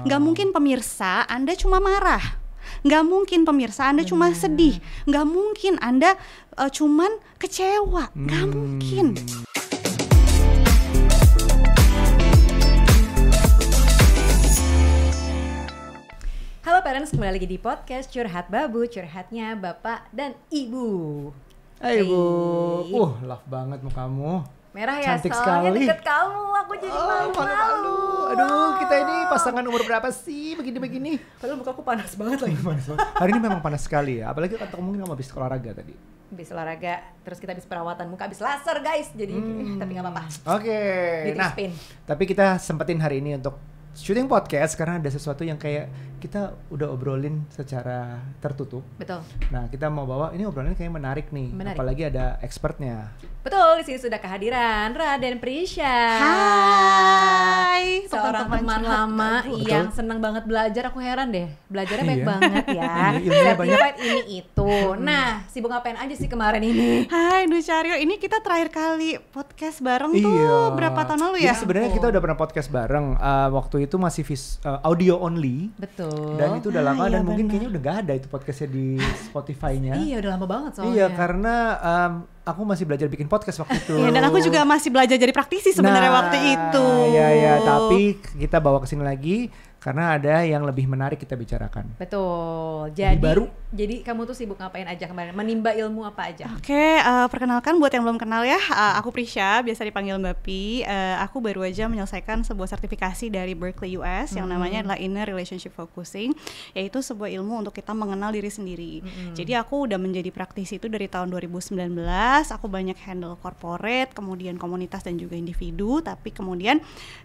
Nggak mungkin pemirsa Anda cuma marah, nggak mungkin pemirsa Anda cuma sedih, nggak mungkin Anda cuman kecewa, nggak mungkin. Halo parents, kembali lagi di podcast Curhat Babu, curhatnya bapak dan ibu. Hai Bu, love banget mukamu. Merah ya, cantik soalnya sekali. deket kamu, aku jadi malu-malu. Aduh, kita ini pasangan umur berapa sih begini-begini? Padahal mukaku panas banget lagi. Hari ini memang panas sekali ya, apalagi atau mungkin kamu habis olahraga tadi. Habis olahraga, terus kita habis perawatan muka, habis laser guys. Jadi tapi gak apa-apa. Oke, nah Spin. tapi kita sempetin hari ini untuk syuting podcast karena ada sesuatu yang kayak kita udah obrolin secara tertutup. Betul. Nah, kita mau bawa ini obrolannya kayak menarik nih, apalagi ada expertnya. Betul, di sini sudah kehadiran Raden Prisya. Hai, Seorang teman lama yang senang banget belajar. Aku heran deh, belajarnya baik Iya. banget ya. Ilmunya banyak. Certified ini itu. Nah, sibuk ngapain aja sih kemarin ini? Hai Ducaryo, ini kita terakhir kali podcast bareng Iya. tuh berapa tahun lalu ya? Jadi sebenarnya kita udah pernah podcast bareng. Waktu itu masih audio only. Betul. Dan itu udah lama iya dan mungkin benar. kayaknya udah gak ada itu podcastnya di Spotify-nya. Iya, udah lama banget soalnya. Iya, karena aku masih belajar bikin podcast waktu itu. Iya, dan aku juga masih belajar jadi praktisi sebenarnya waktu itu. Iya, tapi kita bawa ke sini lagi karena ada yang lebih menarik kita bicarakan. Betul. Lebih baru. Jadi kamu tuh sibuk ngapain aja kemarin? Menimba ilmu apa aja? Oke, perkenalkan buat yang belum kenal ya, aku Prisya, biasa dipanggil Mbak Pi. Aku baru aja menyelesaikan sebuah sertifikasi dari Berkeley US yang namanya adalah Inner Relationship Focusing, yaitu sebuah ilmu untuk kita mengenal diri sendiri. Jadi aku udah menjadi praktisi itu dari tahun 2019, aku banyak handle corporate, kemudian komunitas dan juga individu, tapi kemudian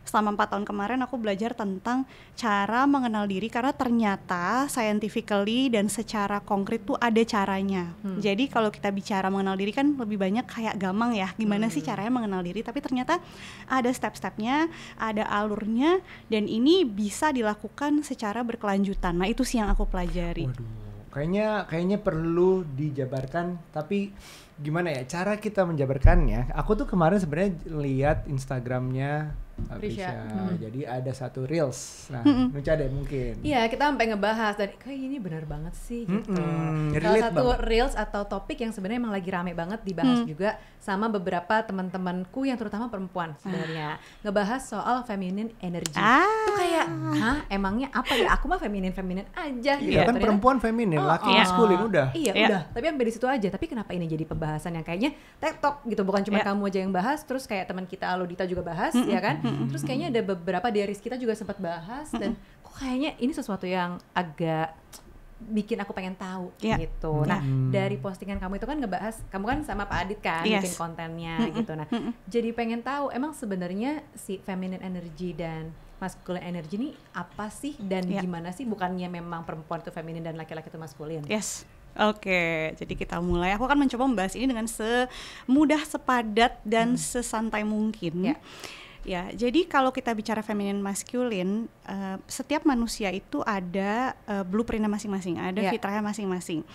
selama 4 tahun kemarin aku belajar tentang cara mengenal diri karena ternyata scientifically dan secara konkret tuh ada caranya. Jadi kalau kita bicara mengenal diri kan lebih banyak kayak gampang ya, gimana sih caranya mengenal diri, tapi ternyata ada step-stepnya, ada alurnya, dan ini bisa dilakukan secara berkelanjutan. Nah itu sih yang aku pelajari. Waduh, kayaknya perlu dijabarkan, tapi gimana ya cara kita menjabarkannya? Aku tuh kemarin sebenarnya lihat Instagramnya Prisya. Jadi ada satu reels. Nah, Nuca deh mungkin. Iya, kita sampai ngebahas dan kayak ini benar banget sih gitu. Salah relate satu banget. reels atau topik yang sebenarnya emang lagi rame banget dibahas juga sama beberapa teman-temanku yang terutama perempuan sebenarnya. Ngebahas soal feminine energy. Itu kayak, hah, emangnya apa ya? Aku mah feminin aja gitu. Iya kan Ternyata- perempuan feminin, laki iya. maskulin udah. Iya, udah. Tapi sampai di situ aja. Tapi kenapa ini jadi pembahasan yang kayaknya TikTok gitu, bukan cuma kamu aja yang bahas, terus kayak teman kita Aludita juga bahas, ya kan? Terus kayaknya ada beberapa dari kita juga sempat bahas dan kok kayaknya ini sesuatu yang agak bikin aku pengen tahu gitu. Nah, dari postingan kamu itu kan ngebahas, kamu kan sama Pak Adit kan bikin kontennya gitu. Nah, jadi pengen tahu emang sebenarnya si feminine energy dan masculine energy ini apa sih dan gimana sih, bukannya memang perempuan itu feminin dan laki-laki itu maskulin? Yes. Oke, jadi kita mulai. Aku akan mencoba membahas ini dengan semudah, sepadat, dan sesantai mungkin. Ya, jadi kalau kita bicara feminin maskulin, setiap manusia itu ada blueprintnya masing-masing, ada fitrahnya masing-masing.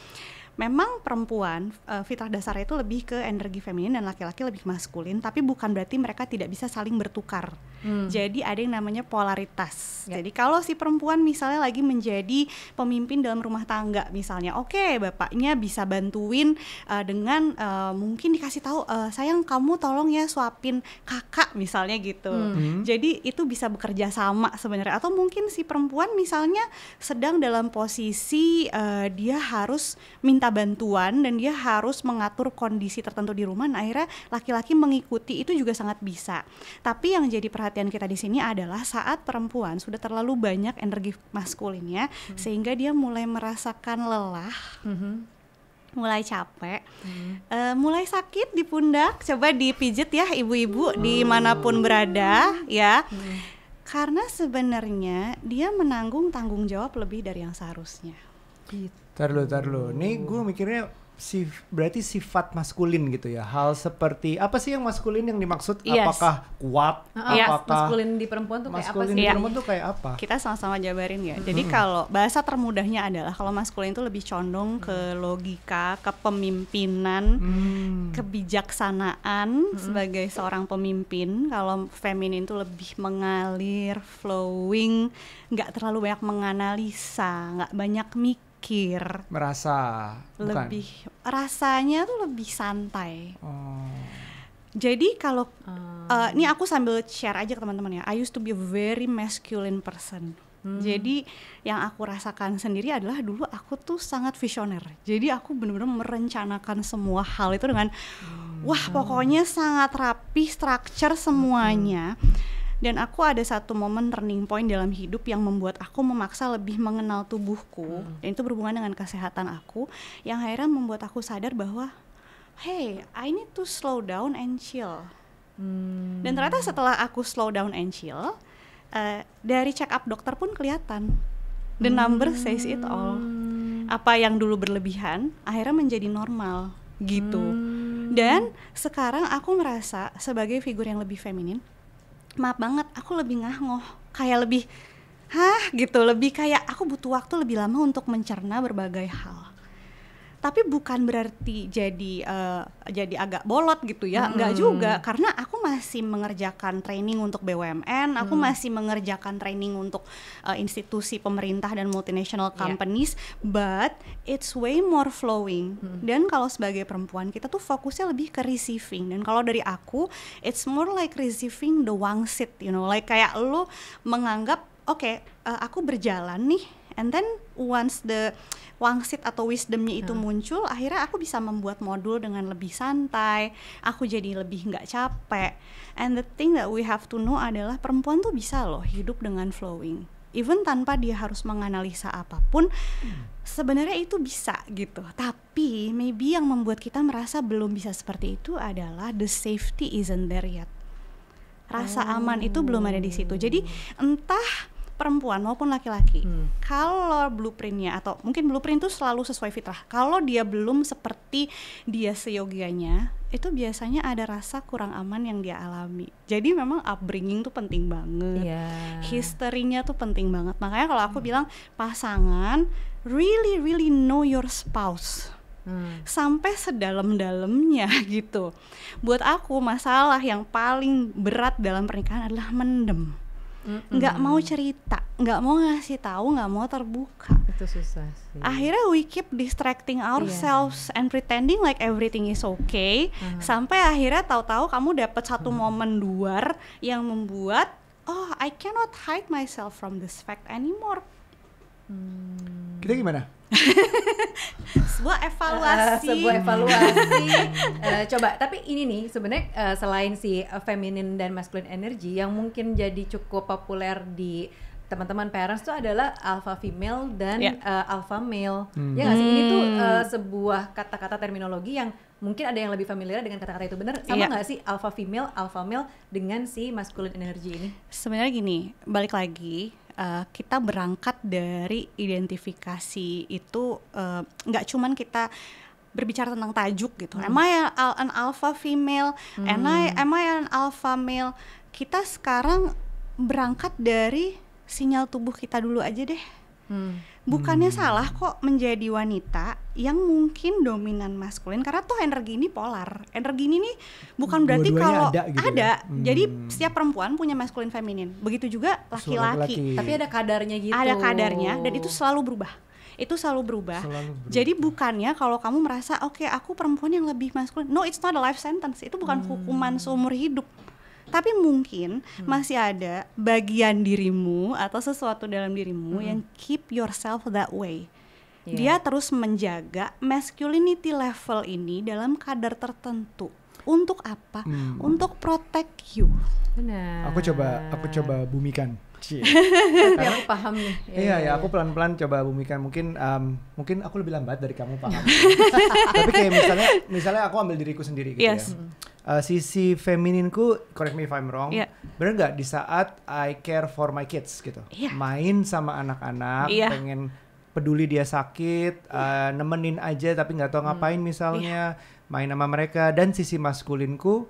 Memang perempuan fitrah dasarnya itu lebih ke energi feminin dan laki-laki lebih maskulin, tapi bukan berarti mereka tidak bisa saling bertukar. Jadi ada yang namanya polaritas. Jadi kalau si perempuan misalnya lagi menjadi pemimpin dalam rumah tangga misalnya, oke, bapaknya bisa bantuin dengan mungkin dikasih tahu, sayang kamu tolong ya suapin kakak misalnya gitu. Jadi itu bisa bekerja sama sebenarnya. Atau mungkin si perempuan misalnya sedang dalam posisi dia harus minta bantuan dan dia harus mengatur kondisi tertentu di rumah. Nah, akhirnya laki-laki mengikuti, itu juga sangat bisa. Tapi yang jadi perhatian kita di sini adalah saat perempuan sudah terlalu banyak energi maskulinnya sehingga dia mulai merasakan lelah, mulai capek, mulai sakit di pundak. Coba dipijet ya ibu-ibu dimanapun berada ya. Karena sebenarnya dia menanggung tanggung jawab lebih dari yang seharusnya. Tar dulu. Nih gue mikirnya berarti sifat maskulin gitu ya. Hal seperti apa sih yang maskulin yang dimaksud? Yes. Apakah kuat? Apakah maskulin di perempuan tuh kayak apa maskulin sih? di perempuan tuh kayak apa? Kita sama-sama jabarin ya. Jadi kalau bahasa termudahnya adalah kalau maskulin itu lebih condong ke logika, kepemimpinan, kebijaksanaan sebagai seorang pemimpin. Kalau feminin itu lebih mengalir, flowing, nggak terlalu banyak menganalisa, nggak banyak mikir. Merasa bukan? Lebih rasanya tuh lebih santai. Jadi kalau ini aku sambil share aja ke teman-teman ya. I used to be a very masculine person. Jadi yang aku rasakan sendiri adalah dulu aku tuh sangat visioner. Jadi aku benar-benar merencanakan semua hal itu dengan wah pokoknya sangat rapi, structure semuanya. Dan aku ada satu momen turning point dalam hidup yang membuat aku memaksa lebih mengenal tubuhku. Dan itu berhubungan dengan kesehatan aku, yang akhirnya membuat aku sadar bahwa hey, I need to slow down and chill. Dan ternyata setelah aku slow down and chill, dari check up dokter pun kelihatan. The number says it all. Apa yang dulu berlebihan akhirnya menjadi normal gitu. Dan sekarang aku merasa sebagai figur yang lebih feminin, maaf banget, aku lebih ngah-ngoh, kayak lebih gitu, lebih kayak aku butuh waktu lebih lama untuk mencerna berbagai hal. Tapi bukan berarti jadi agak bolot gitu ya, enggak juga, karena aku masih mengerjakan training untuk BUMN, aku masih mengerjakan training untuk institusi pemerintah dan multinational companies, but it's way more flowing. Dan kalau sebagai perempuan kita tuh fokusnya lebih ke receiving, dan kalau dari aku it's more like receiving the wangsit, you know, like kayak lo menganggap oke, aku berjalan nih, and then once the wangsit atau wisdomnya itu muncul, akhirnya aku bisa membuat modul dengan lebih santai, aku jadi lebih nggak capek. And the thing that we have to know adalah perempuan tuh bisa loh hidup dengan flowing, even tanpa dia harus menganalisa apapun. Sebenarnya itu bisa gitu, tapi maybe yang membuat kita merasa belum bisa seperti itu adalah the safety isn't there yet. Rasa aman itu belum ada di situ. Jadi entah perempuan maupun laki-laki, kalau blueprintnya, atau mungkin blueprint itu selalu sesuai fitrah, kalau dia belum seperti dia seyogianya, itu biasanya ada rasa kurang aman yang dia alami. Jadi memang upbringing tuh penting banget, history-nya tuh penting banget. Makanya kalau aku bilang pasangan really know your spouse sampai sedalam-dalamnya gitu. Buat aku masalah yang paling berat dalam pernikahan adalah mendem. Nggak mau cerita, nggak mau ngasih tahu, nggak mau terbuka. Itu susah sih. Akhirnya we keep distracting ourselves and pretending like everything is okay, sampai akhirnya tahu-tahu kamu dapat satu momen duar yang membuat I cannot hide myself from this fact anymore. Kita gimana? Sebuah evaluasi. Coba, tapi ini nih sebenarnya selain si feminine dan masculine energy yang mungkin jadi cukup populer di teman-teman parents tuh adalah alpha female dan alpha male. Ya nggak sih? Ini tuh sebuah kata-kata terminologi yang mungkin ada yang lebih familiar dengan kata-kata itu, bener? Sama nggak sih alpha male dengan si masculine energy ini? Sebenarnya gini, balik lagi. Kita berangkat dari identifikasi itu, nggak cuman kita berbicara tentang tajuk gitu. Am I an alpha female? Am I an alpha male? Kita sekarang berangkat dari sinyal tubuh kita dulu aja deh. Bukannya salah kok menjadi wanita yang mungkin dominan maskulin, karena tuh energi ini polar. Energi ini nih bukan berarti kalau ada, gitu ya? Jadi setiap perempuan punya maskulin feminin. Begitu juga laki-laki. Tapi ada kadarnya gitu. Ada kadarnya, dan itu selalu berubah. Jadi bukannya kalau kamu merasa oke, aku perempuan yang lebih maskulin. No, it's not a life sentence. Itu bukan hukuman seumur hidup. Tapi mungkin masih ada bagian dirimu atau sesuatu dalam dirimu yang keep yourself that way. Dia terus menjaga masculinity level ini dalam kadar tertentu. Untuk apa? Untuk protect you. Benar. Aku coba bumikan. Tapi aku paham nih. Iya, aku pelan-pelan coba bumikan. Mungkin aku lebih lambat dari kamu paham. Tapi kayak misalnya aku ambil diriku sendiri gitu ya. Sisi femininku, correct me if I'm wrong, bener nggak di saat I care for my kids gitu, main sama anak-anak, pengen peduli dia sakit, nemenin aja tapi nggak tahu ngapain misalnya, main sama mereka. Dan sisi maskulinku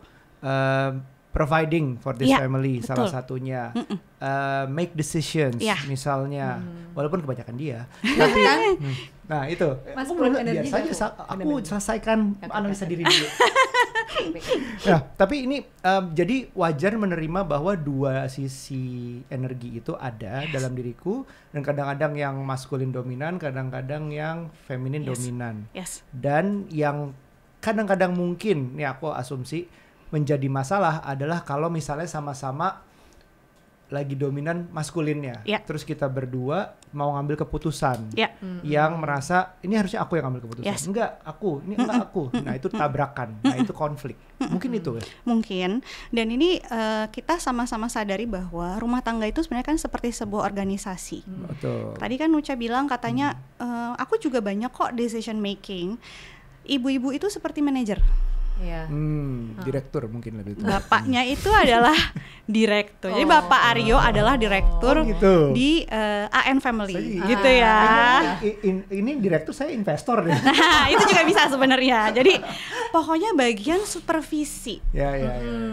providing for this family, salah satunya make decisions misalnya, walaupun kebanyakan dia, tapi nah itu biasanya aku selesaikan analisa diri dulu. Nah, tapi ini jadi wajar menerima bahwa dua sisi energi itu ada dalam diriku, dan kadang-kadang yang maskulin dominan, kadang-kadang yang feminin dominan. Dan yang kadang-kadang mungkin, nih aku asumsi menjadi masalah adalah kalau misalnya sama-sama lagi dominan maskulinnya, terus kita berdua mau ngambil keputusan, yang merasa ini harusnya aku yang ngambil keputusan, enggak aku, nah itu tabrakan, nah itu konflik, mungkin itu ya? Mungkin, dan ini kita sama-sama sadari bahwa rumah tangga itu sebenarnya kan seperti sebuah organisasi. Betul. Tadi kan Nucha bilang katanya aku juga banyak kok decision making. Ibu-ibu itu seperti manajer. Direktur mungkin lebih itu. Bapaknya itu adalah direktur. Jadi Bapak Aryo adalah direktur di AN Family, gitu ya. Ini direktur, saya investor deh. Nah, itu juga bisa sebenarnya. Jadi pokoknya bagian supervisi.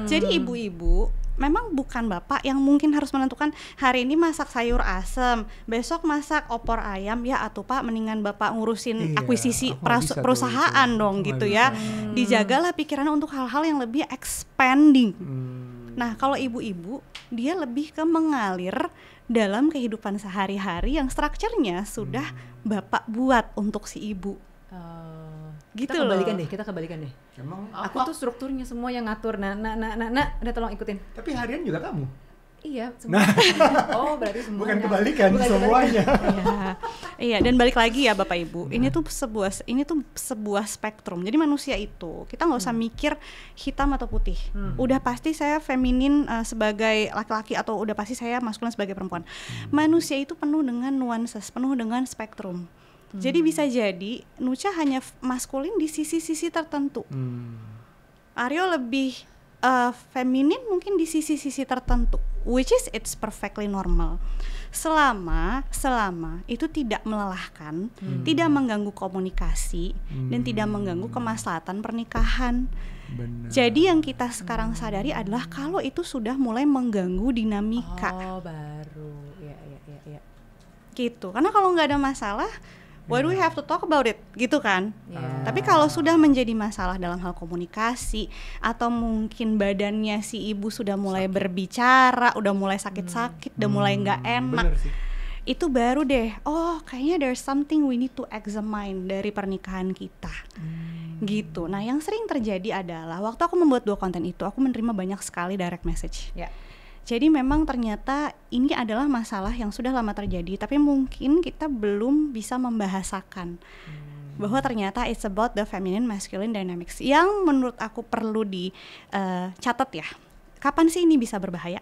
Jadi ibu-ibu memang bukan bapak yang mungkin harus menentukan hari ini masak sayur asem, besok masak opor ayam, ya atuh Pak mendingan bapak ngurusin akuisisi perusahaan dong gitu ya. Dijagalah pikirannya untuk hal-hal yang lebih expanding. Nah kalau ibu-ibu dia lebih ke mengalir dalam kehidupan sehari-hari yang strukturnya sudah bapak buat untuk si ibu. Gitu kita kebalikan deh. Emang aku tuh strukturnya semua yang ngatur. Nah, udah tolong ikutin. Tapi harian juga kamu? Iya, semua. Berarti semuanya. Bukan kebalikan, semuanya. Iya, dan balik lagi ya Bapak Ibu. Ini tuh sebuah spektrum. Jadi manusia itu kita nggak usah mikir hitam atau putih. Udah pasti saya feminin sebagai laki-laki atau udah pasti saya maskulin sebagai perempuan. Manusia itu penuh dengan nuances, penuh dengan spektrum. Jadi bisa jadi Nucha hanya maskulin di sisi-sisi tertentu. Aryo lebih feminin mungkin di sisi-sisi tertentu, which is it's perfectly normal. Selama itu tidak melelahkan, tidak mengganggu komunikasi, dan tidak mengganggu kemaslahatan pernikahan. Benar. Jadi yang kita sekarang sadari adalah kalau itu sudah mulai mengganggu dinamika. Baru. Ya. Gitu. Karena kalau nggak ada masalah, why do we have to talk about it, gitu kan? Tapi kalau sudah menjadi masalah dalam hal komunikasi, atau mungkin badannya si ibu sudah mulai berbicara, udah mulai sakit-sakit, udah mulai nggak enak, itu baru deh, kayaknya there's something we need to examine dari pernikahan kita. Gitu. Nah yang sering terjadi adalah waktu aku membuat 2 konten itu, aku menerima banyak sekali direct message. Jadi memang ternyata ini adalah masalah yang sudah lama terjadi, tapi mungkin kita belum bisa membahasakan bahwa ternyata it's about the feminine masculine dynamics. Yang menurut aku perlu dicatat ya, kapan sih ini bisa berbahaya?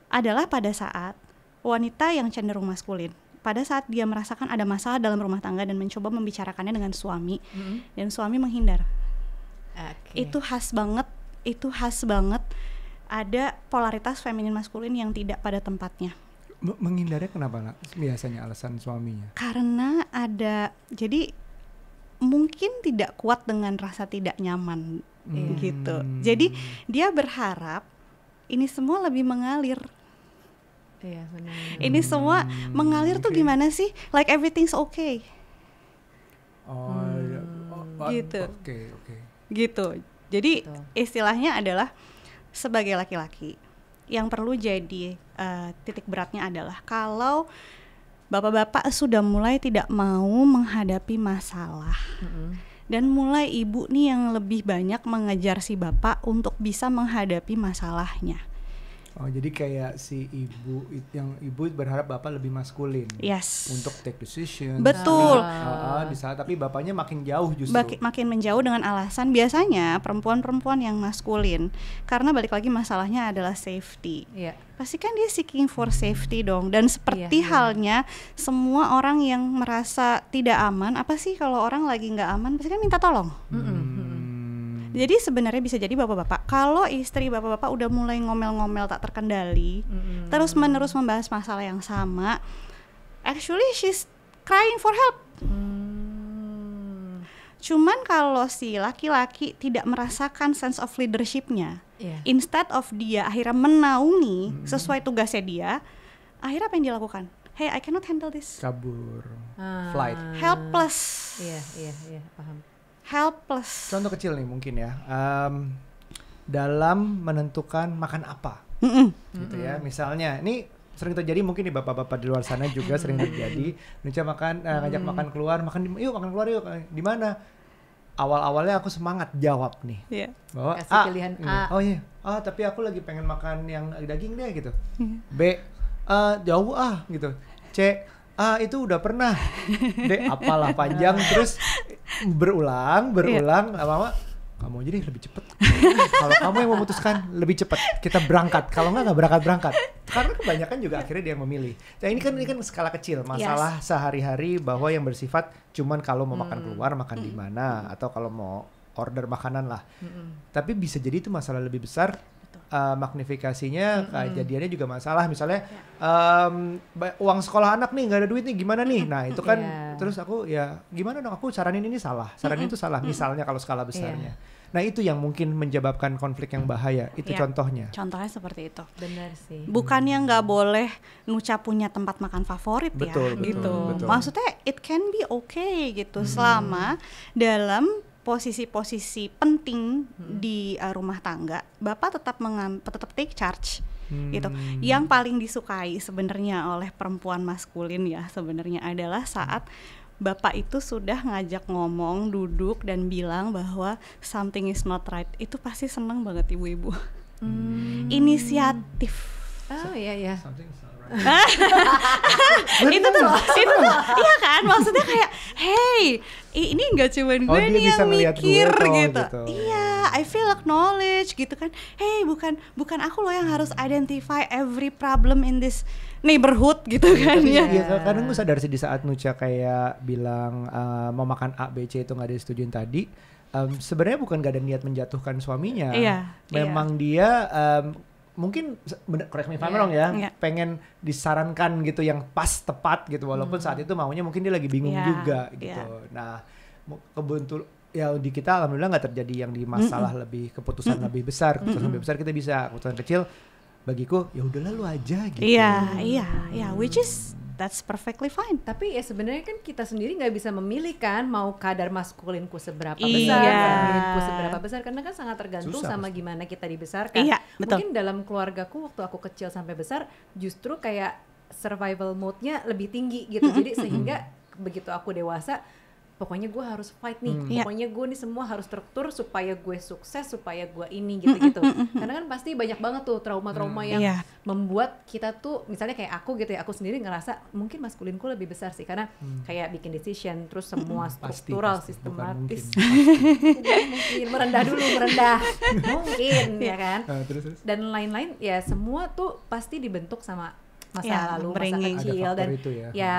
Adalah pada saat wanita yang cenderung maskulin, pada saat dia merasakan ada masalah dalam rumah tangga dan mencoba membicarakannya dengan suami, dan suami menghindar. Itu khas banget. Ada polaritas feminin maskulin yang tidak pada tempatnya. Menghindarnya kenapa biasanya alasan suaminya? Karena jadi mungkin tidak kuat dengan rasa tidak nyaman gitu. Jadi dia berharap ini semua lebih mengalir. Iya benar. Ini semua mengalir tuh gimana sih? Like everything's okay. Gitu. Oke. Gitu. Jadi istilahnya adalah sebagai laki-laki yang perlu jadi titik beratnya adalah kalau bapak-bapak sudah mulai tidak mau menghadapi masalah, dan mulai ibu nih yang lebih banyak mengejar si bapak untuk bisa menghadapi masalahnya. Jadi kayak si ibu berharap bapak lebih maskulin untuk take decision. Betul. Di saat tapi bapaknya makin jauh justru. Makin menjauh dengan alasan biasanya perempuan-perempuan yang maskulin, karena balik lagi masalahnya adalah safety. Pasti kan dia seeking for safety dong. Dan seperti halnya semua orang yang merasa tidak aman, apa sih kalau orang lagi nggak aman pasti kan minta tolong. Jadi sebenarnya bisa jadi bapak-bapak, kalau istri bapak-bapak udah mulai ngomel-ngomel tak terkendali, terus menerus membahas masalah yang sama, actually she's crying for help. Cuman kalau si laki-laki tidak merasakan sense of leadership-nya, instead of dia akhirnya menaungi sesuai tugasnya dia, akhirnya apa yang dia lakukan? Hey, I cannot handle this. Kabur, flight. Helpless. Iya, paham. Helpless. Contoh kecil nih mungkin ya, dalam menentukan makan apa, gitu ya. Misalnya, ini sering terjadi mungkin di bapak-bapak di luar sana juga sering terjadi. Nucha ngajak makan keluar, yuk makan keluar yuk. Di mana? Awal-awalnya aku semangat jawab nih, bahwa kasih pilihan A. Oh iya, tapi aku lagi pengen makan yang daging deh gitu. B, jauh gitu. C, itu udah pernah. D, apalah panjang terus berulang, lama-lama kamu aja deh lebih cepet. Kalau kamu yang memutuskan lebih cepet, kita berangkat. Kalau nggak berangkat. Karena kebanyakan juga akhirnya dia yang memilih. Nah ini kan skala kecil, masalah sehari-hari bahwa yang bersifat cuman kalau mau makan keluar, makan di mana, atau kalau mau order makanan lah. Tapi bisa jadi itu masalah lebih besar. Magnifikasinya kejadiannya juga masalah. Misalnya uang sekolah anak nih nggak ada duit nih, gimana nih? Nah itu kan terus aku ya gimana dong, aku saranin ini salah, saranin itu salah. Misalnya kalau skala besarnya. Nah itu yang mungkin menyebabkan konflik yang bahaya. Itu contohnya. Contohnya seperti itu. Benar sih. Bukannya nggak boleh Nucha punya tempat makan favorit betul. Maksudnya it can be okay gitu selama dalam posisi-posisi penting di rumah tangga, bapak tetap take charge gitu. Yang paling disukai sebenarnya oleh perempuan maskulin ya sebenarnya adalah saat bapak itu sudah ngajak ngomong, duduk dan bilang bahwa something is not right. Itu pasti seneng banget ibu-ibu. Inisiatif. Oh iya. itu tuh iya kan, maksudnya kayak hey ini nggak cuma gue nih yang mikir gitu. Iya, I feel acknowledged gitu kan. Hey, bukan aku loh yang harus identify every problem in this neighborhood gitu kan. Iya, kadang gue sadar sih di saat Nucha kayak bilang mau makan A, B, C itu nggak disetujuin tadi, sebenarnya bukan gak ada niat menjatuhkan suaminya. Memang dia mungkin correct me if I'm wrong ya, pengen disarankan gitu yang pas tepat gitu, walaupun saat itu maunya mungkin dia lagi bingung juga gitu. Nah kebetulan ya di kita alhamdulillah nggak terjadi yang di masalah lebih keputusan lebih besar. Keputusan lebih besar kita bisa, keputusan kecil bagiku ya udahlah lu aja gitu. Iya, which is that's perfectly fine. Tapi ya sebenarnya kan kita sendiri nggak bisa memilih kan mau kadar maskulinku seberapa besar, femininku seberapa besar, karena kan sangat tergantung sama gimana kita dibesarkan. Mungkin dalam keluargaku waktu aku kecil sampai besar justru kayak survival mode-nya lebih tinggi gitu. Jadi sehingga begitu aku dewasa, pokoknya gue harus fight nih, pokoknya gue nih semua harus struktur supaya gue sukses, supaya gue ini gitu-gitu. Karena kan pasti banyak banget tuh trauma-trauma yang membuat kita tuh, misalnya kayak aku gitu ya, aku sendiri ngerasa mungkin maskulinku lebih besar sih, karena kayak bikin decision, terus semua struktural, sistematis. Mungkin merendah mungkin ya kan. Terus. Dan lain-lain ya, semua tuh pasti dibentuk sama masa lalu, masa kecil, dan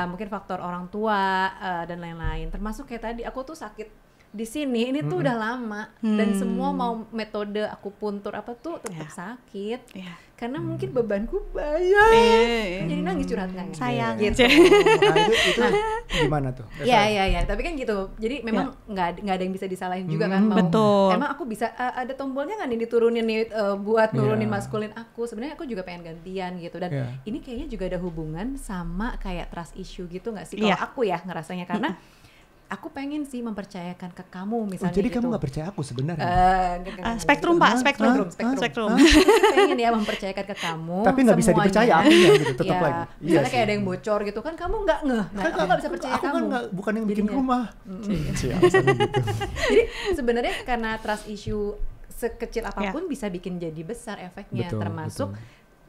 mungkin faktor orang tua dan lain-lain. Termasuk kayak tadi aku tuh sakit di sini, ini tuh udah lama dan semua mau metode aku puntur apa tuh tetap sakit karena mungkin bebanku banyak. Jadi nangis curhat kan sayang gitu. Itu gimana tuh? Iya, tapi kan gitu. Jadi memang nggak ada yang bisa disalahin juga kan. Betul. Emang aku bisa ada tombolnya nggak nih diturunin nih buat nurunin maskulin aku. Sebenarnya aku juga pengen gantian gitu, dan ini kayaknya juga ada hubungan sama kayak trust issue gitu nggak sih? Kalau aku ya ngerasanya, karena aku pengen sih mempercayakan ke kamu misalnya. Jadi gitu. kamu gak percaya aku sebenarnya? Spektrum Pak, spektrum. Pengen ya mempercayakan ke kamu. Tapi nggak bisa dipercaya aku ya gitu, tetap lagi. Misalnya kayak ada yang bocor gitu kan, kamu nggak ngeh. Nah, aku nggak bisa percaya kamu. Aku kan bukan yang bikin rumah. Jadi sebenarnya karena trust issue sekecil apapun bisa bikin jadi besar efeknya, termasuk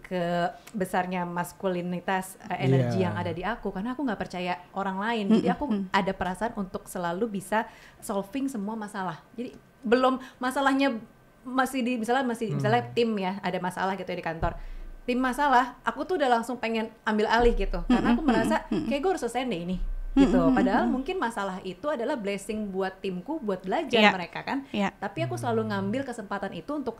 ke besarnya maskulinitas energi yang ada di aku, karena aku nggak percaya orang lain. Jadi aku ada perasaan untuk selalu bisa solving semua masalah. Jadi belum masalahnya masih di misalnya tim ya, ada masalah gitu ya di kantor, tim masalah, aku tuh udah langsung pengen ambil alih gitu, karena aku merasa kayak gue harus selesai deh ini gitu. Padahal mungkin masalah itu adalah blessing buat timku, buat belajar mereka kan. Tapi aku selalu ngambil kesempatan itu untuk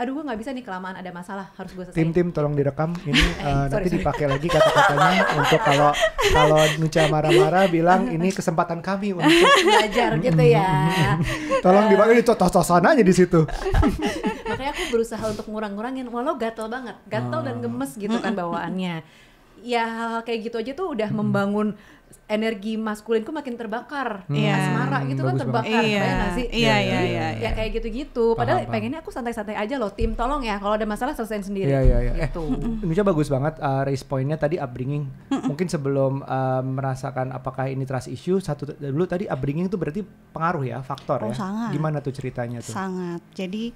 aduh gue nggak bisa nih kelamaan ada masalah harus gue selesai. Tim tolong direkam ini nanti dipakai lagi kata-katanya untuk kalau Nucha marah-marah bilang ini kesempatan kami untuk belajar gitu ya. Tolong dipakai di tos-tosan aja di situ. Makanya aku berusaha untuk ngurang-ngurangin, walau gatel banget, gatel dan gemes gitu kan bawaannya. Ya hal-hal kayak gitu aja tuh udah membangun energi maskulinku makin terbakar, asmara gitu kan terbakar, bayang gak sih? Iya. Ya kayak gitu-gitu. Padahal paham. pengennya aku santai-santai aja loh, tim tolong ya kalau ada masalah selesaiin sendiri. Iya. Gitu. Nucha bagus banget raise pointnya tadi upbringing. Mungkin sebelum merasakan apakah ini trust issue, satu dulu tadi upbringing itu berarti pengaruh ya, faktor ya. Sangat. Gimana tuh ceritanya tuh? Sangat. Jadi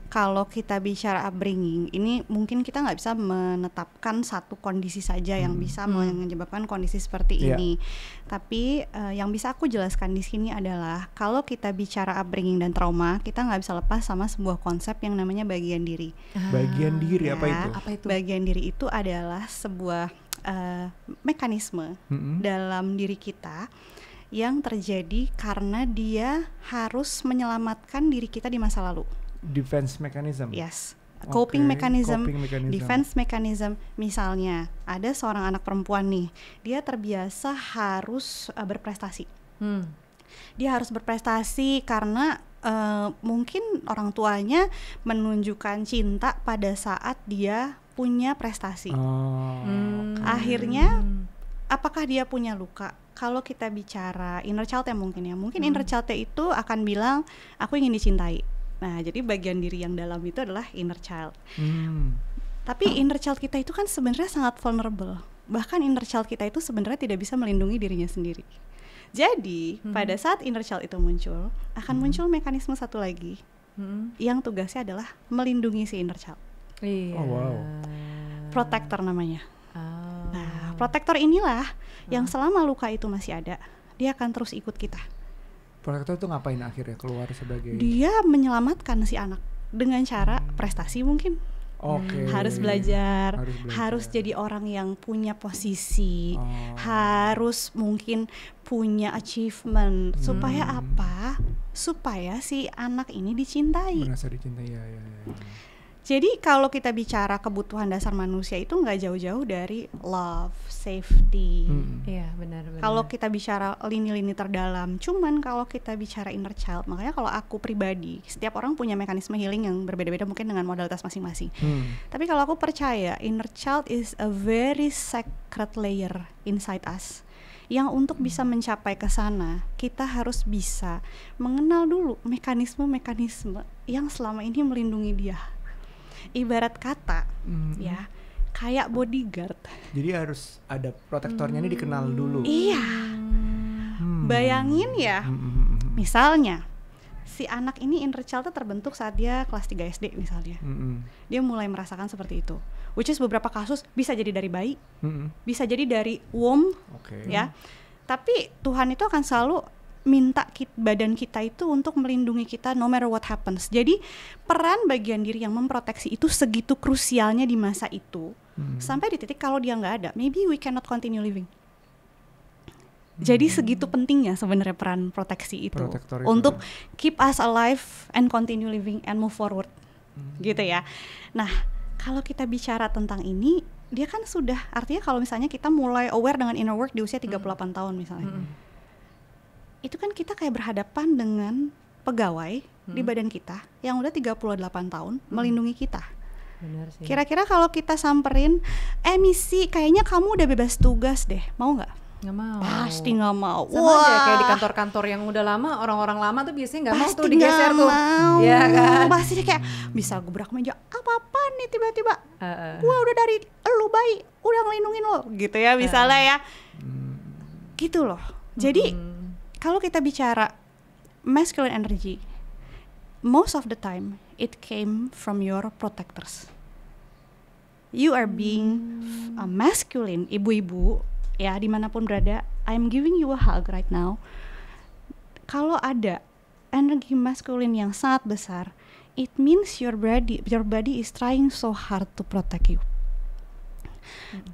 kalau kita bicara upbringing, ini mungkin kita nggak bisa menetapkan satu kondisi saja yang bisa menyebabkan kondisi seperti ini. Tapi yang bisa aku jelaskan di sini adalah kalau kita bicara upbringing dan trauma, kita nggak bisa lepas sama sebuah konsep yang namanya bagian diri. Bagian diri apa itu? Apa itu? Bagian diri itu adalah sebuah mekanisme dalam diri kita yang terjadi karena dia harus menyelamatkan diri kita di masa lalu. Defense mechanism. Yes. Coping mechanism, coping mechanism, defense mechanism. Misalnya ada seorang anak perempuan nih, dia terbiasa harus berprestasi. Dia harus berprestasi karena mungkin orang tuanya menunjukkan cinta pada saat dia punya prestasi. Akhirnya apakah dia punya luka? Kalau kita bicara inner child ya mungkin inner child itu akan bilang aku ingin dicintai. Nah, jadi bagian diri yang dalam itu adalah inner child. Tapi inner child kita itu kan sebenarnya sangat vulnerable. Bahkan inner child kita itu sebenarnya tidak bisa melindungi dirinya sendiri. Jadi, pada saat inner child itu muncul, akan muncul mekanisme satu lagi yang tugasnya adalah melindungi si inner child. Iya. Oh, wow. Protector namanya. Nah, protector inilah yang selama luka itu masih ada, dia akan terus ikut kita. Protector itu ngapain akhirnya keluar sebagai? Dia menyelamatkan si anak dengan cara prestasi mungkin. Harus belajar, harus jadi orang yang punya posisi, harus mungkin punya achievement. Supaya apa? Supaya si anak ini dicintai. Merasa dicintai, ya. Jadi kalau kita bicara kebutuhan dasar manusia itu nggak jauh-jauh dari love, safety. Iya, benar. Kalau kita bicara lini-lini terdalam, cuman kalau kita bicara inner child, makanya kalau aku pribadi, setiap orang punya mekanisme healing yang berbeda-beda mungkin dengan modalitas masing-masing. Tapi kalau aku percaya, inner child is a very sacred layer inside us. Yang untuk bisa mencapai ke sana, kita harus bisa mengenal dulu mekanisme-mekanisme yang selama ini melindungi dia. Ibarat kata, ya, kayak bodyguard. Jadi harus ada protektornya ini dikenal dulu. Iya. Bayangin ya, misalnya si anak ini inner child-nya terbentuk saat dia kelas 3 SD misalnya. Dia mulai merasakan seperti itu. Which is beberapa kasus bisa jadi dari bayi, bisa jadi dari womb, ya. Tapi Tuhan itu akan selalu minta badan kita itu untuk melindungi kita no matter what happens. Jadi peran bagian diri yang memproteksi itu segitu krusialnya di masa itu, sampai di titik kalau dia nggak ada, maybe we cannot continue living. Jadi segitu pentingnya sebenarnya peran proteksi itu untuk keep us alive and continue living and move forward, gitu ya. Nah, kalau kita bicara tentang ini, dia kan sudah, artinya kalau misalnya kita mulai aware dengan inner work di usia 38 tahun misalnya. Itu kan kita kayak berhadapan dengan pegawai di badan kita yang udah 38 tahun melindungi kita. Benar sih. Kira-kira kalau kita samperin, Misi kayaknya kamu udah bebas tugas deh, mau nggak? Nggak mau. Pasti nggak mau. Sama aja kayak di kantor-kantor yang udah lama, orang-orang lama tuh biasanya nggak mau tuh digeser tuh. Iya kan? Pasti dia kayak bisa gebrak meja, apa nih tiba-tiba gue udah dari lu bayi udah ngelindungin lo gitu ya misalnya ya. Gitu loh. Jadi kalau kita bicara masculine energy, most of the time it came from your protectors. You are being masculine, ibu-ibu ya dimanapun berada. I'm giving you a hug right now. Kalau ada energi masculine yang sangat besar, it means your body is trying so hard to protect you.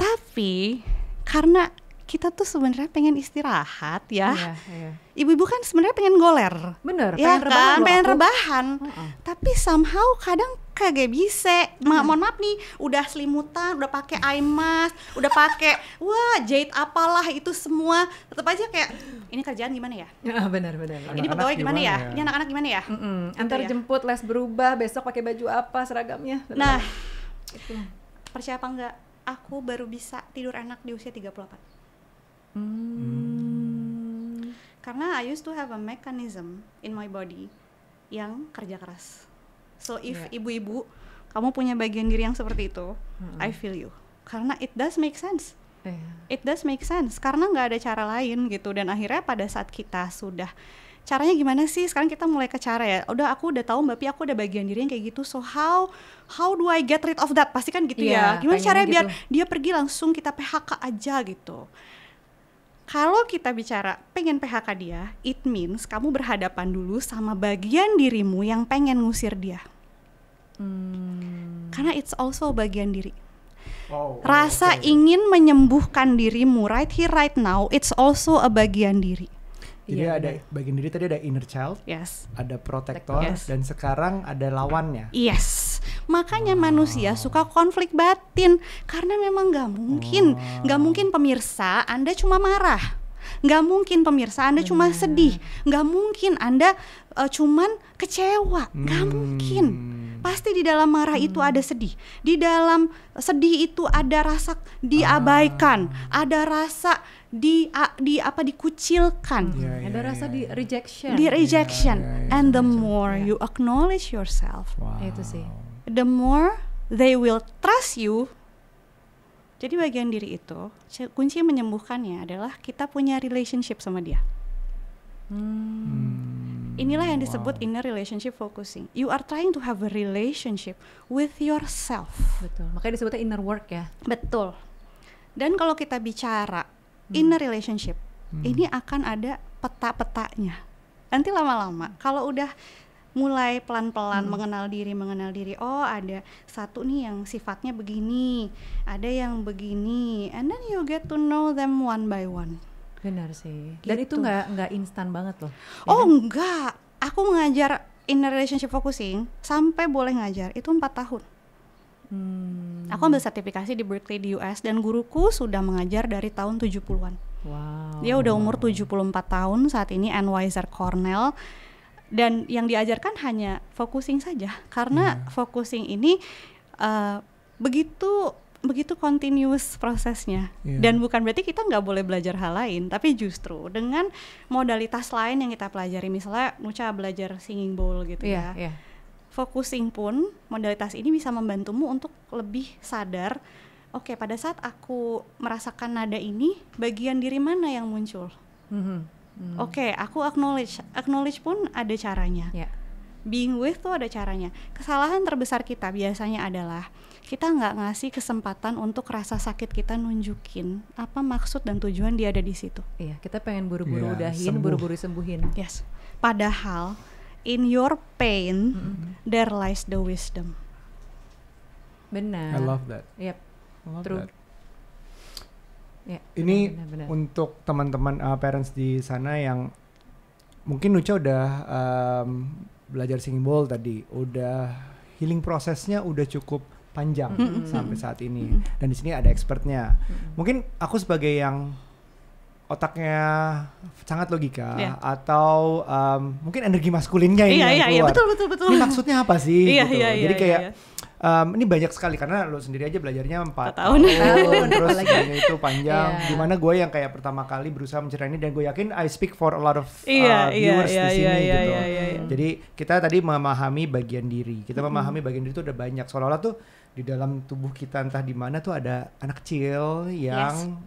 Tapi karena kita tuh sebenarnya pengen istirahat ya. Iya. Ibu-ibu kan sebenarnya pengen goler. Bener, Ya pengen rebahan kan, loh pengen aku. rebahan. Tapi somehow kadang kagak bisa. Mohon maaf nih, udah selimutan, udah pakai eye mask, udah pakai jahit apalah itu semua, tetap aja kayak ini kerjaan gimana ya? Benar. Ini pegawai gimana ya? Ini anak-anak gimana ya? Antar ya. jemput, les berubah, besok pakai baju apa seragamnya. Nah, itu. percaya apa enggak? Aku baru bisa tidur enak di usia 34. Karena I used to have a mechanism in my body yang kerja keras. So if ibu-ibu kamu punya bagian diri yang seperti itu, I feel you. Karena it does make sense. It does make sense. Karena nggak ada cara lain gitu. Dan akhirnya pada saat kita sudah caranya gimana sih? Sekarang kita mulai ke cara ya. Aku udah tahu Mbak Pi, aku ada bagian diri yang kayak gitu. So how do I get rid of that? Pasti kan gitu ya. Gimana caranya biar dia pergi langsung kita PHK aja gitu. Kalau kita bicara pengen PHK dia, it means kamu berhadapan dulu sama bagian dirimu yang pengen ngusir dia. Karena it's also bagian diri. Rasa ingin menyembuhkan dirimu right here right now, it's also a bagian diri. Jadi ada bagian diri tadi ada inner child, ada protector, dan sekarang ada lawannya. Yes, makanya manusia suka konflik batin karena memang nggak mungkin pemirsa Anda cuma marah, nggak mungkin pemirsa Anda cuma sedih, nggak mungkin Anda cuman kecewa, nggak mungkin. Pasti di dalam marah itu ada sedih, di dalam sedih itu ada rasa diabaikan, ada rasa dikucilkan, ada rasa di rejection, and the more you acknowledge yourself, itu sih, the more they will trust you. Jadi bagian diri itu kunci menyembuhkannya adalah kita punya relationship sama dia. Inilah yang disebut inner relationship focusing. You are trying to have a relationship with yourself. Betul. Makanya disebutnya inner work ya. Betul. Dan kalau kita bicara inner relationship, ini akan ada peta-petanya. Nanti lama-lama kalau udah mulai pelan-pelan mengenal diri, oh ada satu nih yang sifatnya begini, ada yang begini, and then you get to know them one by one. Benar sih. Dan itu nggak instan banget loh. Enggak. Aku mengajar inner relationship focusing sampai boleh ngajar itu 4 tahun. Aku ambil sertifikasi di Berkeley di US dan guruku sudah mengajar dari tahun 70-an. Wow. Dia udah umur 74 tahun saat ini, Ann Weiser Cornell. Dan yang diajarkan hanya focusing saja. Karena focusing ini begitu continuous prosesnya, dan bukan berarti kita nggak boleh belajar hal lain, tapi justru dengan modalitas lain yang kita pelajari, misalnya Nucha belajar singing bowl gitu focusing pun modalitas ini bisa membantumu untuk lebih sadar, oke, pada saat aku merasakan nada ini, bagian diri mana yang muncul. Oke, aku acknowledge pun ada caranya. Being with tuh ada caranya. Kesalahan terbesar kita biasanya adalah kita nggak ngasih kesempatan untuk rasa sakit kita nunjukin apa maksud dan tujuan dia ada di situ. Iya, kita pengen buru-buru udahin, buru-buru sembuhin. Yes. Padahal in your pain there lies the wisdom. Benar. I love that. Yep. True. Ya, ini benar. untuk teman-teman parents di sana yang mungkin Nucha udah belajar singing bowl tadi, udah healing prosesnya udah cukup panjang sampai saat ini, dan di sini ada expertnya. Mungkin aku sebagai yang otaknya sangat logika atau mungkin energi maskulinnya ini yang keluar. Betul. Ini maksudnya apa sih? Gitu. Jadi kayak ini banyak sekali karena lo sendiri aja belajarnya 4 tahun terus kayaknya itu panjang. Dimana gue yang kayak pertama kali berusaha menceritakan ini, dan gue yakin I speak for a lot of viewers di sini gitu. Jadi kita tadi memahami bagian diri, kita memahami bagian diri itu udah banyak, seolah-olah tuh di dalam tubuh kita entah di mana tuh ada anak kecil yang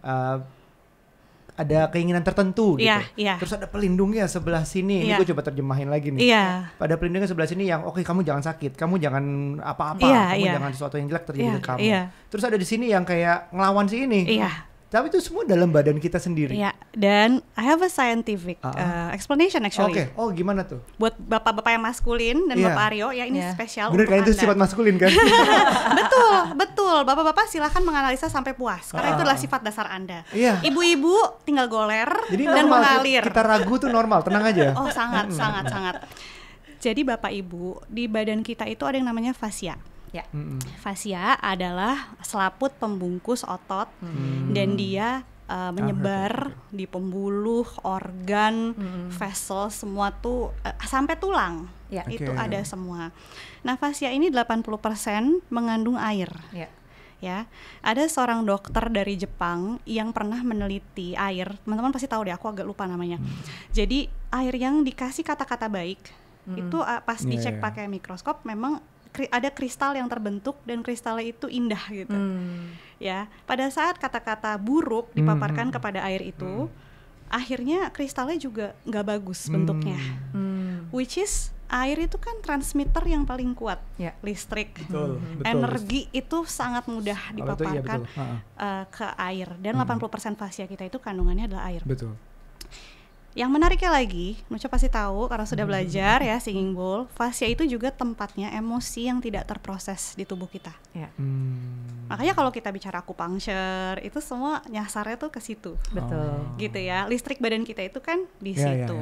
ada keinginan tertentu gitu. Terus ada pelindungnya sebelah sini. Ini gue coba terjemahin lagi nih. Pada pelindungnya sebelah sini yang oke, kamu jangan sakit, kamu jangan apa-apa, kamu jangan sesuatu yang jelek terjadi ke kamu. Terus ada di sini yang kayak ngelawan si ini. Tapi itu semua dalam badan kita sendiri. Ya, dan I have a scientific explanation actually. Oke, oh gimana tuh? Buat bapak-bapak yang maskulin dan Bapak Aryo, ya ini spesial Bener untuk kan itu Anda. sifat maskulin kan? Betul. Bapak-bapak silahkan menganalisa sampai puas, karena itu adalah sifat dasar Anda. Iya. Ibu-ibu tinggal goler Jadi dan normal, mengalir. kita ragu tuh normal, tenang aja. Oh sangat. Jadi Bapak Ibu, di badan kita itu ada yang namanya fascia. Ya. Fascia adalah selaput pembungkus otot dan dia menyebar di pembuluh, organ, vessel, semua tuh sampai tulang. Ya. Itu ada semua. Nah, fascia ini 80% mengandung air. Ya, ada seorang dokter dari Jepang yang pernah meneliti air. Teman-teman pasti tahu deh, aku agak lupa namanya. Jadi air yang dikasih kata-kata baik itu pas dicek pakai mikroskop memang ada kristal yang terbentuk dan kristalnya itu indah gitu. Ya, pada saat kata-kata buruk dipaparkan kepada air itu, akhirnya kristalnya juga nggak bagus bentuknya. Which is air itu kan transmitter yang paling kuat, listrik, Betul. energi itu sangat mudah dipaparkan ke air. Dan 80% fascia kita itu kandungannya adalah air. Betul. Yang menariknya lagi, Nucha pasti tahu karena sudah belajar ya singing bowl, fascia itu juga tempatnya emosi yang tidak terproses di tubuh kita. Makanya kalau kita bicara acupuncture, itu semua nyasarnya tuh ke situ. Betul. Gitu ya, listrik badan kita itu kan di situ.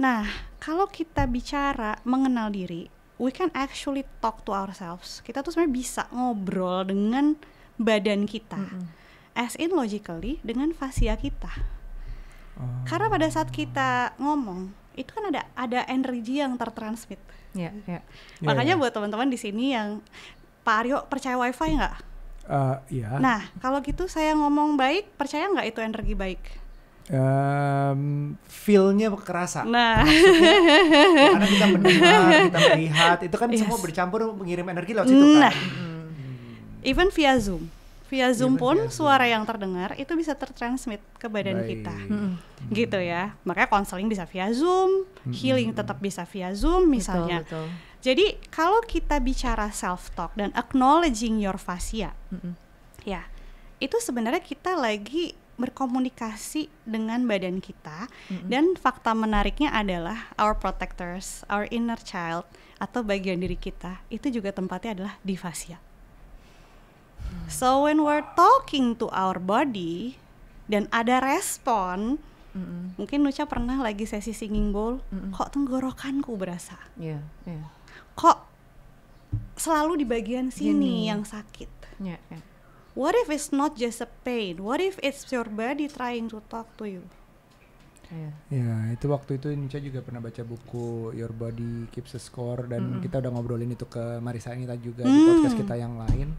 Nah, kalau kita bicara mengenal diri, we can actually talk to ourselves. Kita tuh sebenarnya bisa ngobrol dengan badan kita, as in logically dengan fascia kita. Karena pada saat kita ngomong, itu kan ada energi yang tertransmit. Makanya buat teman-teman di sini yang Pak Aryo percaya wifi nggak? Iya. Nah, kalau gitu saya ngomong baik, percaya nggak itu energi baik? Feel-nya kerasa. Nah, Karena kita mendengar, kita melihat, itu kan semua bercampur mengirim energi lewat situ kan. Nah, even via Zoom. Via Zoom pun suara yang terdengar itu bisa tertransmit ke badan kita. Gitu ya. Makanya konseling bisa via Zoom, healing tetap bisa via Zoom misalnya. Betul. Jadi kalau kita bicara self talk dan acknowledging your fascia, ya itu sebenarnya kita lagi berkomunikasi dengan badan kita. Dan fakta menariknya adalah our protectors, our inner child atau bagian diri kita itu juga tempatnya adalah di fascia. So when we're talking to our body dan ada respon, mungkin Nucha pernah lagi sesi singing bowl, kok tenggorokanku berasa, kok selalu di bagian sini yang sakit. What if it's not just a pain? What if it's your body trying to talk to you? Ya, itu waktu itu Nucha juga pernah baca buku Your Body Keeps a Score dan kita udah ngobrolin itu ke Marisa Anita juga di podcast kita yang lain.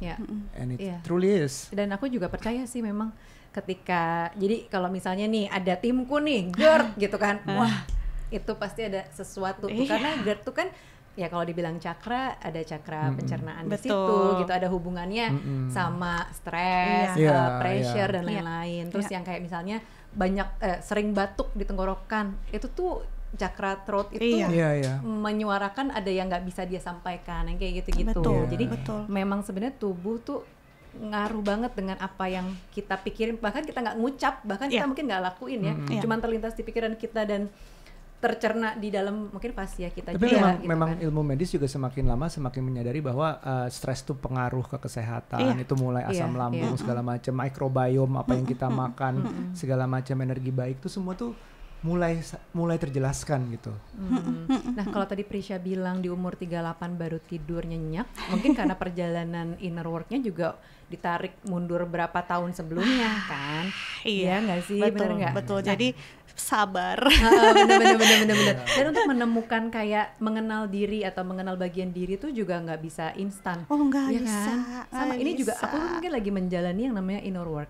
And it truly is. Dan aku juga percaya sih memang ketika, jadi kalau misalnya nih ada timku nih, GERD gitu kan, wah itu pasti ada sesuatu tuh, karena GERD tuh kan ya kalau dibilang chakra, ada chakra pencernaan di situ gitu, ada hubungannya sama stres, pressure dan lain-lain. Terus yang kayak misalnya banyak sering batuk di tenggorokan, itu tuh chakra throat itu menyuarakan ada yang nggak bisa dia sampaikan, yang kayak gitu-gitu. Jadi memang sebenarnya tubuh tuh ngaruh banget dengan apa yang kita pikirin, bahkan kita nggak ngucap, bahkan kita mungkin nggak lakuin ya, cuman terlintas di pikiran kita dan tercerna di dalam mungkin fascia kita. Tapi juga. memang ilmu medis juga semakin lama semakin menyadari bahwa stres itu pengaruh ke kesehatan. Itu mulai asam lambung segala macam, microbiome apa yang kita makan, segala macam energi baik itu semua tuh mulai terjelaskan gitu. Nah, kalau tadi Prisha bilang di umur 38 baru tidur nyenyak, mungkin karena perjalanan inner work-nya juga ditarik mundur berapa tahun sebelumnya kan? Iya nggak sih? Betul, bener nggak? betul. Jadi sabar. Bener. Dan untuk menemukan kayak mengenal diri atau mengenal bagian diri itu juga nggak bisa instan. Oh nggak ya bisa. Kan? Sama ini juga aku mungkin lagi menjalani yang namanya inner work.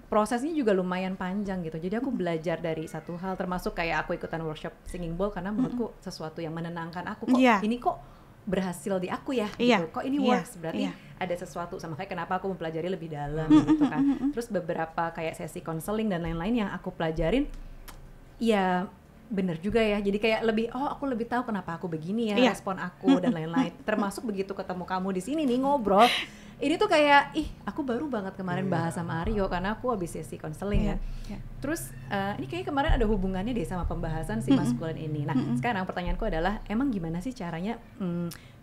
Prosesnya juga lumayan panjang gitu. Jadi aku belajar dari satu hal, termasuk kayak aku ikutan workshop singing bowl karena menurutku sesuatu yang menenangkan aku. Kok ini kok berhasil di aku ya gitu. Kok ini works, berarti ada sesuatu. Sama kayak kenapa aku mempelajari lebih dalam gitu kan. Terus beberapa kayak sesi konseling dan lain-lain yang aku pelajarin, ya bener juga ya. Jadi kayak aku lebih tahu kenapa aku begini ya, respon aku dan lain-lain. Termasuk begitu ketemu kamu di sini nih ngobrol, ini tuh kayak aku baru banget kemarin bahas sama Aryo karena aku habis sesi konseling kan. Terus ini kayak kemarin ada hubungannya deh sama pembahasan si maskulin ini. Nah, sekarang pertanyaanku adalah emang gimana sih caranya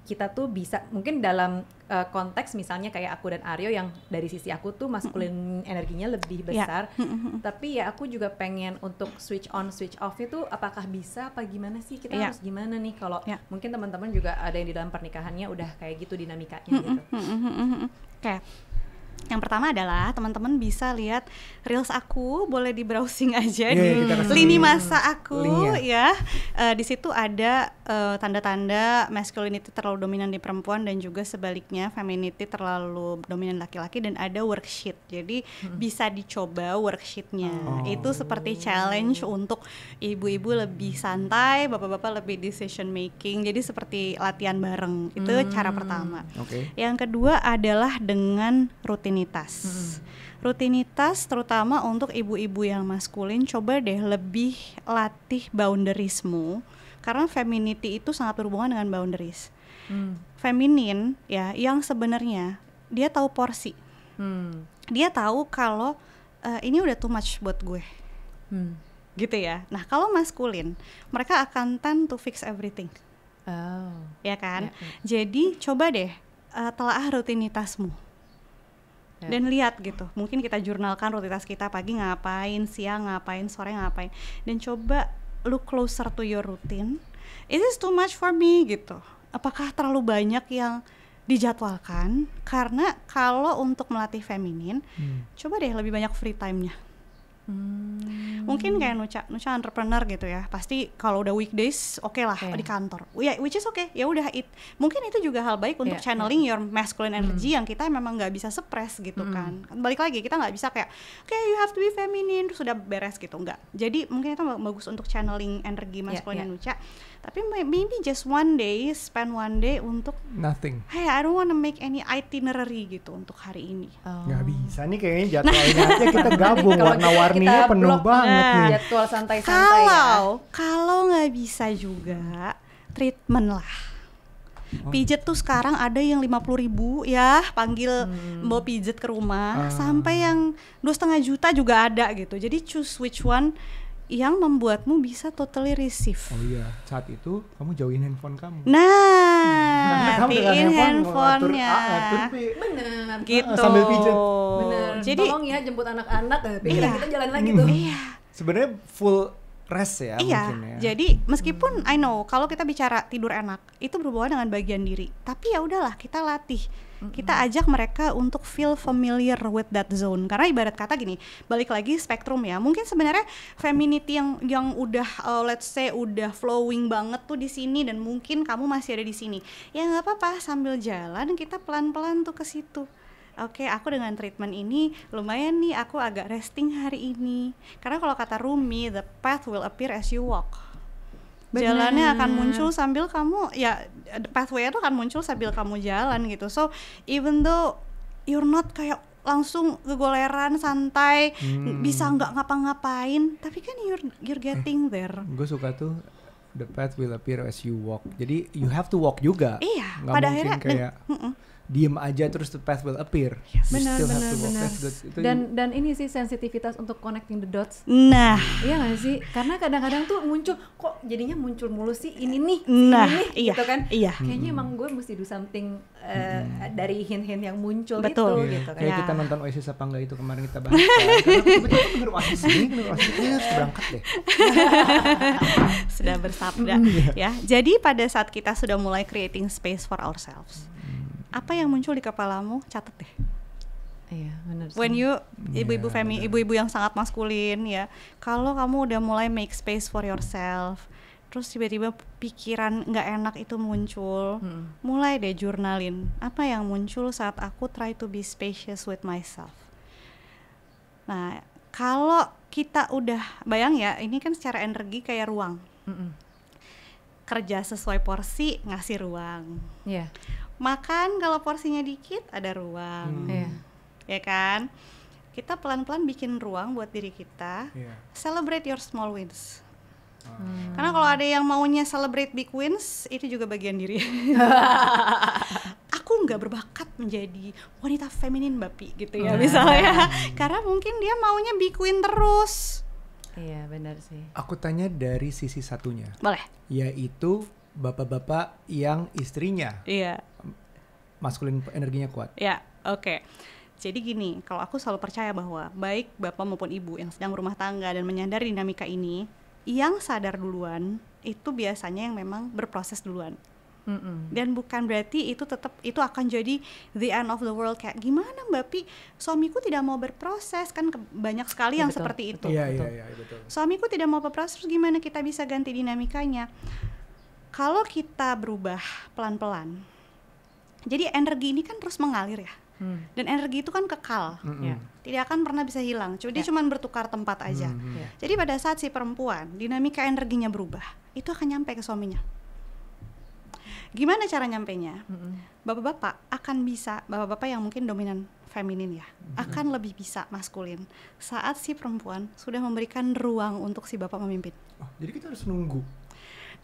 kita tuh bisa, mungkin dalam konteks misalnya kayak aku dan Aryo yang dari sisi aku tuh maskulin energinya lebih besar, tapi ya aku juga pengen untuk switch on switch off itu apakah bisa apa gimana sih, kita harus gimana nih kalau mungkin teman-teman juga ada yang di dalam pernikahannya udah kayak gitu dinamikanya gitu. Oke. Yang pertama adalah teman-teman bisa lihat reels aku, boleh di browsing aja di lini masa aku ya. Di situ ada tanda-tanda masculinity terlalu dominan di perempuan dan juga sebaliknya femininity terlalu dominan laki-laki, dan ada worksheet. Jadi bisa dicoba worksheetnya. Itu seperti challenge untuk ibu-ibu lebih santai, bapak-bapak lebih decision making. Jadi seperti latihan bareng. Itu cara pertama. Yang kedua adalah dengan rutinitas. Rutinitas terutama untuk ibu-ibu yang maskulin, coba deh lebih latih boundariesmu, karena femininity itu sangat berhubungan dengan boundaries. Feminin ya, yang sebenarnya dia tahu porsi, dia tahu kalau ini udah too much buat gue, gitu ya. Nah kalau maskulin, mereka akan tend to fix everything, ya kan? Jadi coba deh telaah rutinitasmu. Dan lihat gitu, mungkin kita jurnalkan rutinitas kita, pagi ngapain, siang ngapain, sore ngapain, dan coba look closer to your routine. Is this too much for me gitu? Apakah terlalu banyak yang dijadwalkan? Karena kalau untuk melatih feminin, coba deh lebih banyak free time-nya. Mungkin kayak Nucha entrepreneur gitu ya, pasti kalau udah weekdays oke lah di kantor, which is okay, ya udah mungkin itu juga hal baik untuk channeling your masculine energy yang kita memang nggak bisa suppress gitu kan. Balik lagi, kita nggak bisa kayak you have to be feminine terus sudah beres gitu, nggak. Jadi mungkin itu bagus untuk channeling energi masculine Nucha. Tapi maybe just one day, spend one day untuk nothing. Hey, I don't wanna make any itinerary gitu untuk hari ini. Nggak bisa nih kayaknya jadwalnya aja kita gabung, warna-warninya penuh banget nih. Jadwal santai-santai Kalau nggak bisa juga, treatment lah. Pijet tuh sekarang ada yang 50.000 ya, panggil mbak pijet ke rumah, sampai yang 2,5 juta juga ada gitu. Jadi choose which one yang membuatmu bisa totally receive. Oh iya, saat itu kamu jauhin handphone kamu. Matiin handphonenya. Bener. Gitu. Sambil pijet. Bener. Jadi tolong ya jemput anak-anak, pikiran kita jalan lagi tuh. Sebenarnya full rest ya mungkin ya. Jadi meskipun I know kalau kita bicara tidur enak itu berhubungan dengan bagian diri, tapi ya udahlah kita latih. Kita ajak mereka untuk feel familiar with that zone, karena ibarat kata gini, balik lagi spektrum ya, mungkin sebenarnya femininity yang udah let's say udah flowing banget tuh di sini dan mungkin kamu masih ada di sini, ya nggak apa-apa, sambil jalan kita pelan-pelan tuh ke situ. Oke, aku dengan treatment ini lumayan nih, aku agak resting hari ini, karena kalau kata Rumi, the path will appear as you walk. Jalannya akan muncul sambil kamu, ya pathway itu akan muncul sambil kamu jalan gitu. So even though you're not kayak langsung kegoleran santai, bisa nggak ngapa-ngapain, tapi kan you're getting there. Gue suka tuh the path will appear as you walk. Jadi you have to walk juga. Iya, nggak pada mungkin akhirnya kayak diem aja terus the path will appear. Benar. Dan ini sih sensitivitas untuk connecting the dots. Nah, iya nggak sih? Karena kadang-kadang tuh muncul, kok jadinya muncul mulu sih ini nih, iya, gitu kan? Iya. Kayaknya emang gue mesti do something dari hint-hint yang muncul. Betul. Gitu kan? Kayak kita nonton Oasis apa enggak itu kemarin kita bahas. Karena aku denger Oasis ini harus berangkat deh. Sudah bersabda ya. Jadi pada saat kita sudah mulai creating space for ourselves, apa yang muncul di kepalamu, catat deh. Iya, benar. When you ibu-ibu yang sangat maskulin ya, kalau kamu udah mulai make space for yourself, terus tiba-tiba pikiran nggak enak itu muncul, mulai deh jurnalin apa yang muncul saat aku try to be spacious with myself. Nah, kalau kita udah bayang ya, ini kan secara energi kayak ruang. Kerja sesuai porsi, ngasih ruang. Iya. Makan kalau porsinya dikit ada ruang, ya kan? Kita pelan-pelan bikin ruang buat diri kita. Celebrate your small wins. Karena kalau ada yang maunya celebrate big wins, itu juga bagian diri. Aku nggak berbakat menjadi wanita feminin Bapi gitu ya misalnya. Karena mungkin dia maunya be queen terus. Iya benar sih. Aku tanya dari sisi satunya. Boleh. Yaitu bapak-bapak yang istrinya Iya. maskulin energinya kuat. Ya, oke. Jadi gini, kalau aku selalu percaya bahwa baik bapak maupun ibu yang sedang berumah tangga dan menyadari dinamika ini, yang sadar duluan itu biasanya yang memang berproses duluan. Dan bukan berarti itu akan jadi the end of the world, kayak gimana Mbak Pi, suamiku tidak mau berproses, kan banyak sekali yang betul, seperti itu. Iya, betul. Suamiku tidak mau berproses, gimana kita bisa ganti dinamikanya? Kalau kita berubah pelan-pelan, jadi energi ini kan terus mengalir ya. Dan energi itu kan kekal, tidak akan pernah bisa hilang. Dia cuma bertukar tempat aja. Jadi pada saat si perempuan dinamika energinya berubah, itu akan nyampe ke suaminya. Gimana cara nyampenya? Bapak-bapak akan bisa, bapak-bapak yang mungkin dominan feminin ya, akan lebih bisa maskulin saat si perempuan sudah memberikan ruang untuk si bapak memimpin. Oh, jadi kita harus nunggu.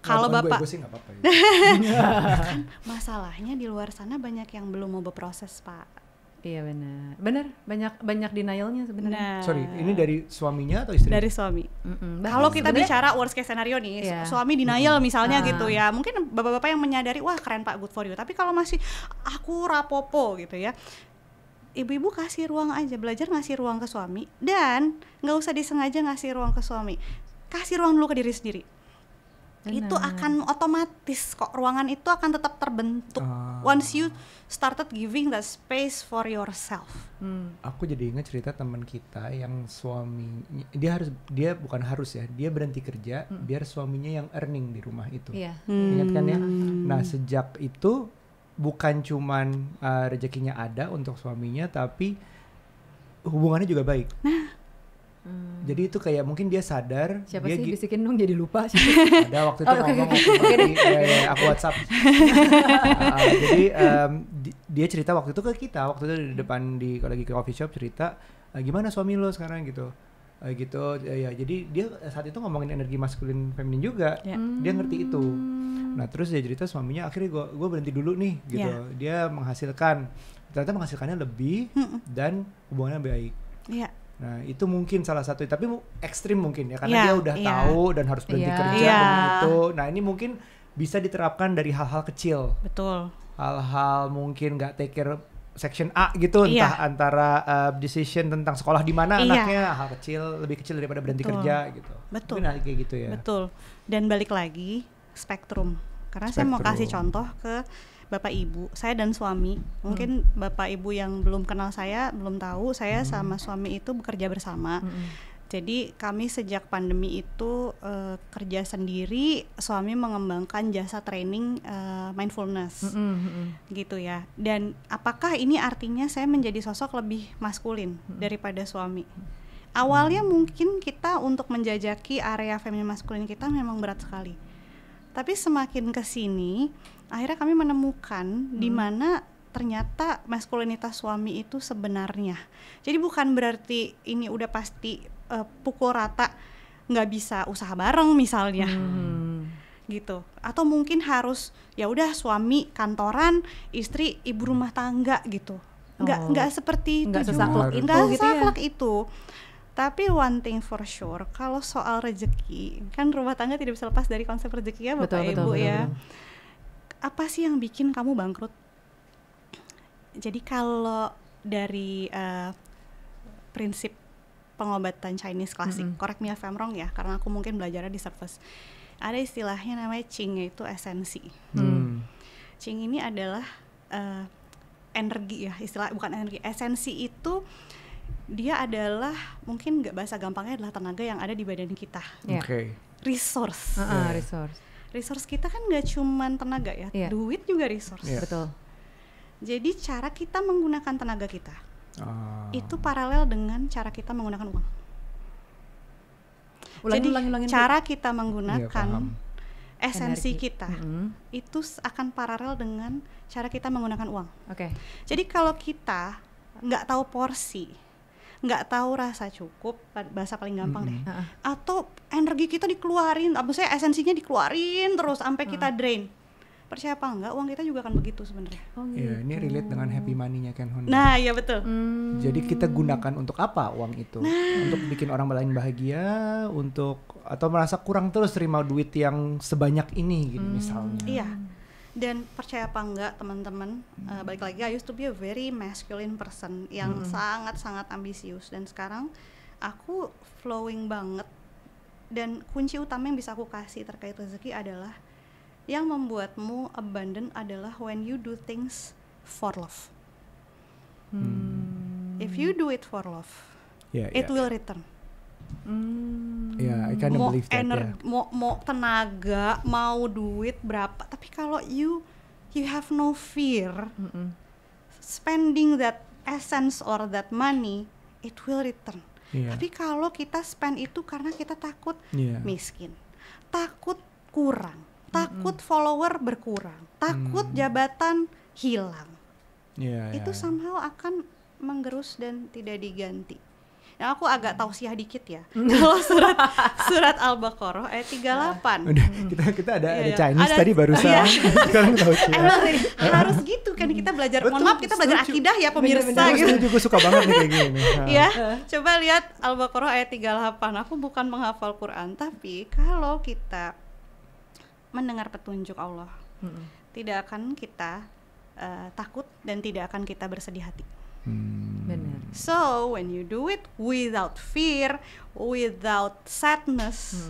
Kalau bapak, gue sih nggak apa-apa ya. kan masalahnya di luar sana banyak yang belum mau berproses Pak. Iya benar, banyak denialnya sebenarnya. Sorry, ini dari suaminya atau istri? Dari suami. Kalau kita bicara worst case scenario nih, suami denial misalnya gitu ya, mungkin bapak-bapak yang menyadari, wah keren Pak, good for you. Tapi kalau masih aku rapopo gitu ya, ibu-ibu kasih ruang aja, belajar ngasih ruang ke suami, dan nggak usah disengaja ngasih ruang ke suami, kasih ruang dulu ke diri sendiri. Itu akan otomatis kok, ruangan itu akan tetap terbentuk once you started giving the space for yourself. Aku jadi ingat cerita teman kita yang suaminya, dia bukan harus ya, dia berhenti kerja biar suaminya yang earning di rumah itu. Ingat kan ya? Nah sejak itu bukan cuman rezekinya ada untuk suaminya, tapi hubungannya juga baik. Jadi itu kayak mungkin dia sadar. Siapa dia sih bisikin dong jadi lupa. Ada waktu itu ngomong aku WhatsApp. Jadi dia cerita waktu itu ke kita, waktu itu di depan kalau lagi ke coffee shop cerita, gimana suami lo sekarang gitu. Ya jadi dia saat itu ngomongin energi maskulin feminin juga. Dia ngerti itu. Nah terus dia cerita suaminya, akhirnya gue berhenti dulu nih gitu. Dia menghasilkan, ternyata menghasilkannya lebih dan hubungannya baik. Nah itu mungkin salah satu, tapi ekstrim mungkin ya, karena dia udah tahu dan harus berhenti kerja demi itu. Nah ini mungkin bisa diterapkan dari hal-hal kecil. Betul. Hal-hal mungkin nggak take care section A gitu, entah antara decision tentang sekolah di mana anaknya, hal kecil, lebih kecil daripada berhenti kerja gitu. Betul. Mungkin kayak gitu ya. Betul. Dan balik lagi spektrum, karena saya mau kasih contoh ke Bapak Ibu, saya dan suami. Mungkin Bapak Ibu yang belum kenal saya belum tahu, saya sama suami itu bekerja bersama. Jadi kami sejak pandemi itu kerja sendiri, suami mengembangkan jasa training mindfulness, gitu ya. Dan apakah ini artinya saya menjadi sosok lebih maskulin daripada suami? Awalnya mungkin kita untuk menjajaki area feminin maskulin kita memang berat sekali. Tapi semakin kesini, akhirnya kami menemukan di mana ternyata maskulinitas suami itu sebenarnya. Jadi bukan berarti ini udah pasti pukul rata, nggak bisa usaha bareng misalnya, gitu. Atau mungkin harus ya udah suami kantoran, istri ibu rumah tangga gitu. Nggak seperti itu. Nggak sesaklek itu. Tapi one thing for sure, kalau soal rezeki, kan rumah tangga tidak bisa lepas dari konsep rezeki ya Bapak Ibu ya. Apa sih yang bikin kamu bangkrut? Jadi kalau dari prinsip pengobatan Chinese klasik, correct me if I'm wrong ya, karena aku mungkin belajarnya di service, ada istilahnya namanya Qing, yaitu esensi. Qing ini adalah energi ya, bukan energi, esensi itu dia adalah, mungkin nggak bahasa gampangnya adalah tenaga yang ada di badan kita. Resource. Resource kita kan nggak cuman tenaga ya, duit juga resource. Betul. Jadi cara kita menggunakan tenaga kita itu paralel dengan cara kita menggunakan uang. Ulangi, cara kita menggunakan esensi kita itu akan paralel dengan cara kita menggunakan uang. Jadi kalau kita nggak tahu porsi, nggak tahu rasa cukup, bahasa paling gampang deh, atau energi kita dikeluarin, maksudnya esensinya dikeluarin terus sampai kita drain, percaya apa enggak, uang kita juga akan begitu sebenarnya. Iya, ini relate dengan happy money-nya Ken Honda. Nah, iya betul. Jadi kita gunakan untuk apa uang itu? Untuk bikin orang lain bahagia, atau merasa kurang terus terima duit yang sebanyak ini gitu misalnya. Iya. Dan percaya apa enggak teman-teman, balik lagi, I used to be a very masculine person yang sangat-sangat ambisius, dan sekarang aku flowing banget. Dan kunci utama yang bisa aku kasih terkait rezeki adalah yang membuatmu abundant adalah when you do things for love. If you do it for love, it will return. I kind of believe that. Mau tenaga, mau duit berapa, tapi kalau you have no fear spending that essence or that money, it will return. Tapi kalau kita spend itu karena kita takut miskin, takut kurang, takut follower berkurang, takut jabatan hilang, itu somehow akan menggerus dan tidak diganti. Nah, aku agak tausiah dikit ya. Kalau surat Al-Baqarah ayat 38. Udah, kita ada Chinese tadi barusan. Sekarang tausiah. Harus gitu kan, kita belajar. Mohon maaf, kita belajar akidah ya pemirsa. Gitu. Gue suka banget nih kayak gini. Ya, coba lihat Al-Baqarah ayat 38. Aku bukan menghafal Quran, tapi kalau kita mendengar petunjuk Allah, tidak akan kita takut dan tidak akan kita bersedih hati. Benar. So when you do it without fear, without sadness,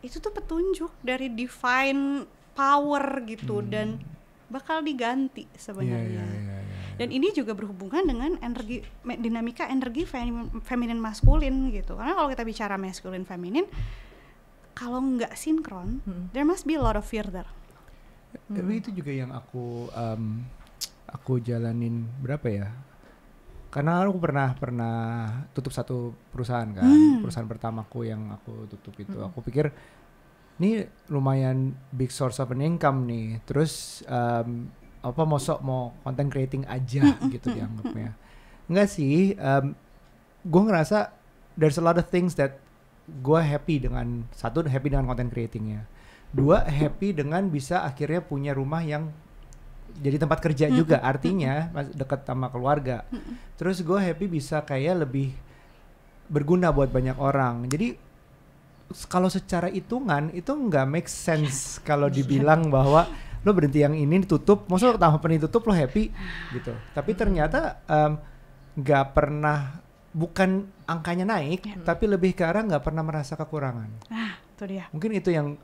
itu tuh petunjuk dari divine power gitu, dan bakal diganti sebenarnya. Dan ini juga berhubungan dengan dinamika energi feminin maskulin gitu. Karena kalau kita bicara maskulin feminin, kalau nggak sinkron, there must be a lot of fear there. Tapi itu juga yang aku jalanin berapa ya? Karena aku pernah tutup satu perusahaan kan, perusahaan pertamaku yang aku tutup itu. Aku pikir ini lumayan big source of an income nih. Terus mau content creating aja gitu dianggapnya. Enggak sih, gue ngerasa there's a lot of things that gue happy dengan. Satu, happy dengan content creatingnya. Dua, happy dengan bisa akhirnya punya rumah yang jadi tempat kerja juga, artinya dekat sama keluarga. Terus gue happy bisa kayak lebih berguna buat banyak orang. Jadi kalau secara hitungan itu nggak make sense kalau dibilang bahwa lo berhenti yang ini ditutup, maksudnya tambah ini tutup lo happy gitu. Tapi ternyata nggak pernah, bukan angkanya naik, tapi lebih ke arah nggak pernah merasa kekurangan. Itu dia. Mungkin itu yang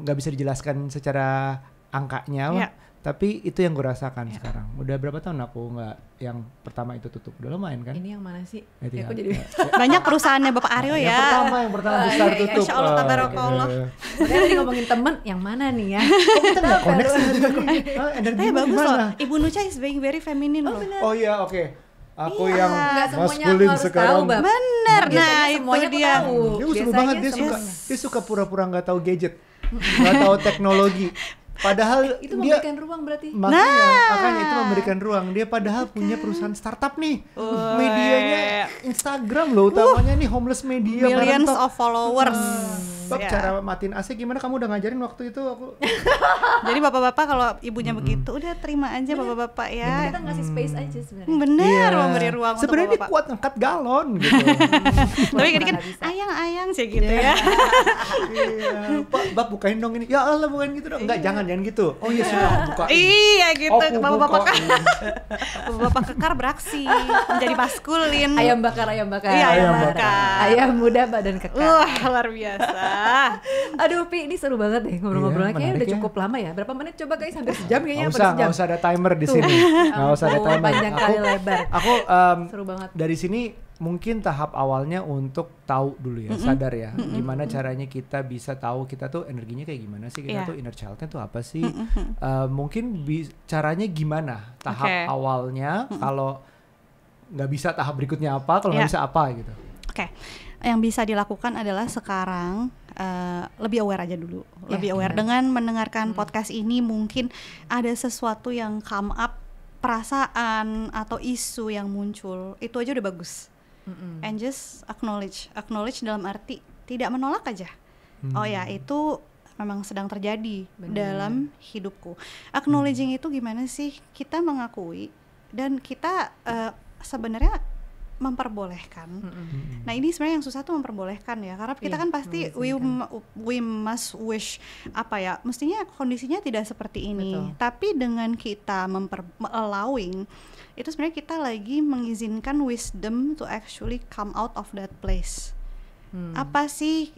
nggak bisa dijelaskan secara angkanya. Tapi itu yang gue rasakan sekarang. Udah berapa tahun aku nggak yang pertama itu tutup? Udah lumayan kan? Ini yang mana sih? Ya, aku jadi banyak perusahaannya Bapak Aryo ya. Yang pertama besar tutup. Insya Allah tabarakallah. Makanya tadi ngomongin temen, yang mana nih ya? Kok kita nggak connect sih? Energi bagus gimana? loh. Ibu Nucha is being very feminine loh. Oh iya, oke. Aku Iya. yang Nggak semuanya maskulin harus sekarang. tahu, Bab. Bener, Biasanya nah itu semuanya dia. tahu. Dia seru Biasanya banget, dia suka pura-pura nggak tahu gadget, nggak tahu teknologi. Padahal itu dia memberikan ruang berarti. makanya itu memberikan ruang. Dia padahal punya perusahaan startup nih. Medianya Instagram loh utamanya nih, homeless media. Millions of followers. Bab, cara matiin AC gimana? Kamu udah ngajarin waktu itu aku. Jadi bapak-bapak kalau ibunya begitu, udah terima aja bapak-bapak ya. Kita ngasih space aja sebenarnya. Bener, memberi ruang untuk sebenarnya dia bapak-bapak. kuat ngangkat galon gitu. Tapi ini kan ayang-ayang sih gitu ya. Iya. Pak, Bab bukain dong ini. Ya Allah, bukain gitu dong. Enggak, jangan gitu. Oh iya sudah bukain. Iya gitu, Aku bapak-bapak bukain. bapak kekar beraksi menjadi maskulin. Ayam bakar. Iya, Ayam ayam bakar. bakar. Ayam muda badan kekar. Wah, luar biasa. Aduh Pi, ini seru banget deh ngobrol-ngobrolnya. Iya, Kayaknya udah menarik ya. cukup lama ya. Berapa menit coba guys? Hampir sejam kayaknya. Nggak usah ada timer di sini. Nggak usah ada timer. Panjang kali lebar. Aku Seru banget. dari sini mungkin tahap awalnya untuk tahu dulu ya, sadar ya, gimana caranya kita bisa tahu kita tuh energinya kayak gimana sih, kita tuh inner child-nya tuh apa sih, mungkin caranya gimana tahap awalnya, kalau nggak bisa tahap berikutnya apa, kalau nggak bisa apa gitu. Oke. Yang bisa dilakukan adalah sekarang lebih aware aja dulu, lebih aware dengan mendengarkan podcast ini. Mungkin ada sesuatu yang come up, perasaan atau isu yang muncul, itu aja udah bagus. And just acknowledge dalam arti tidak menolak aja. Oh ya, itu memang sedang terjadi dalam hidupku. Acknowledging itu gimana sih? Kita mengakui dan kita sebenarnya memperbolehkan. Nah ini sebenarnya yang susah tuh memperbolehkan ya, karena kita kan pasti we must wish mestinya kondisinya tidak seperti ini. Betul. Tapi dengan kita allowing itu sebenarnya kita lagi mengizinkan wisdom to actually come out of that place. Apa sih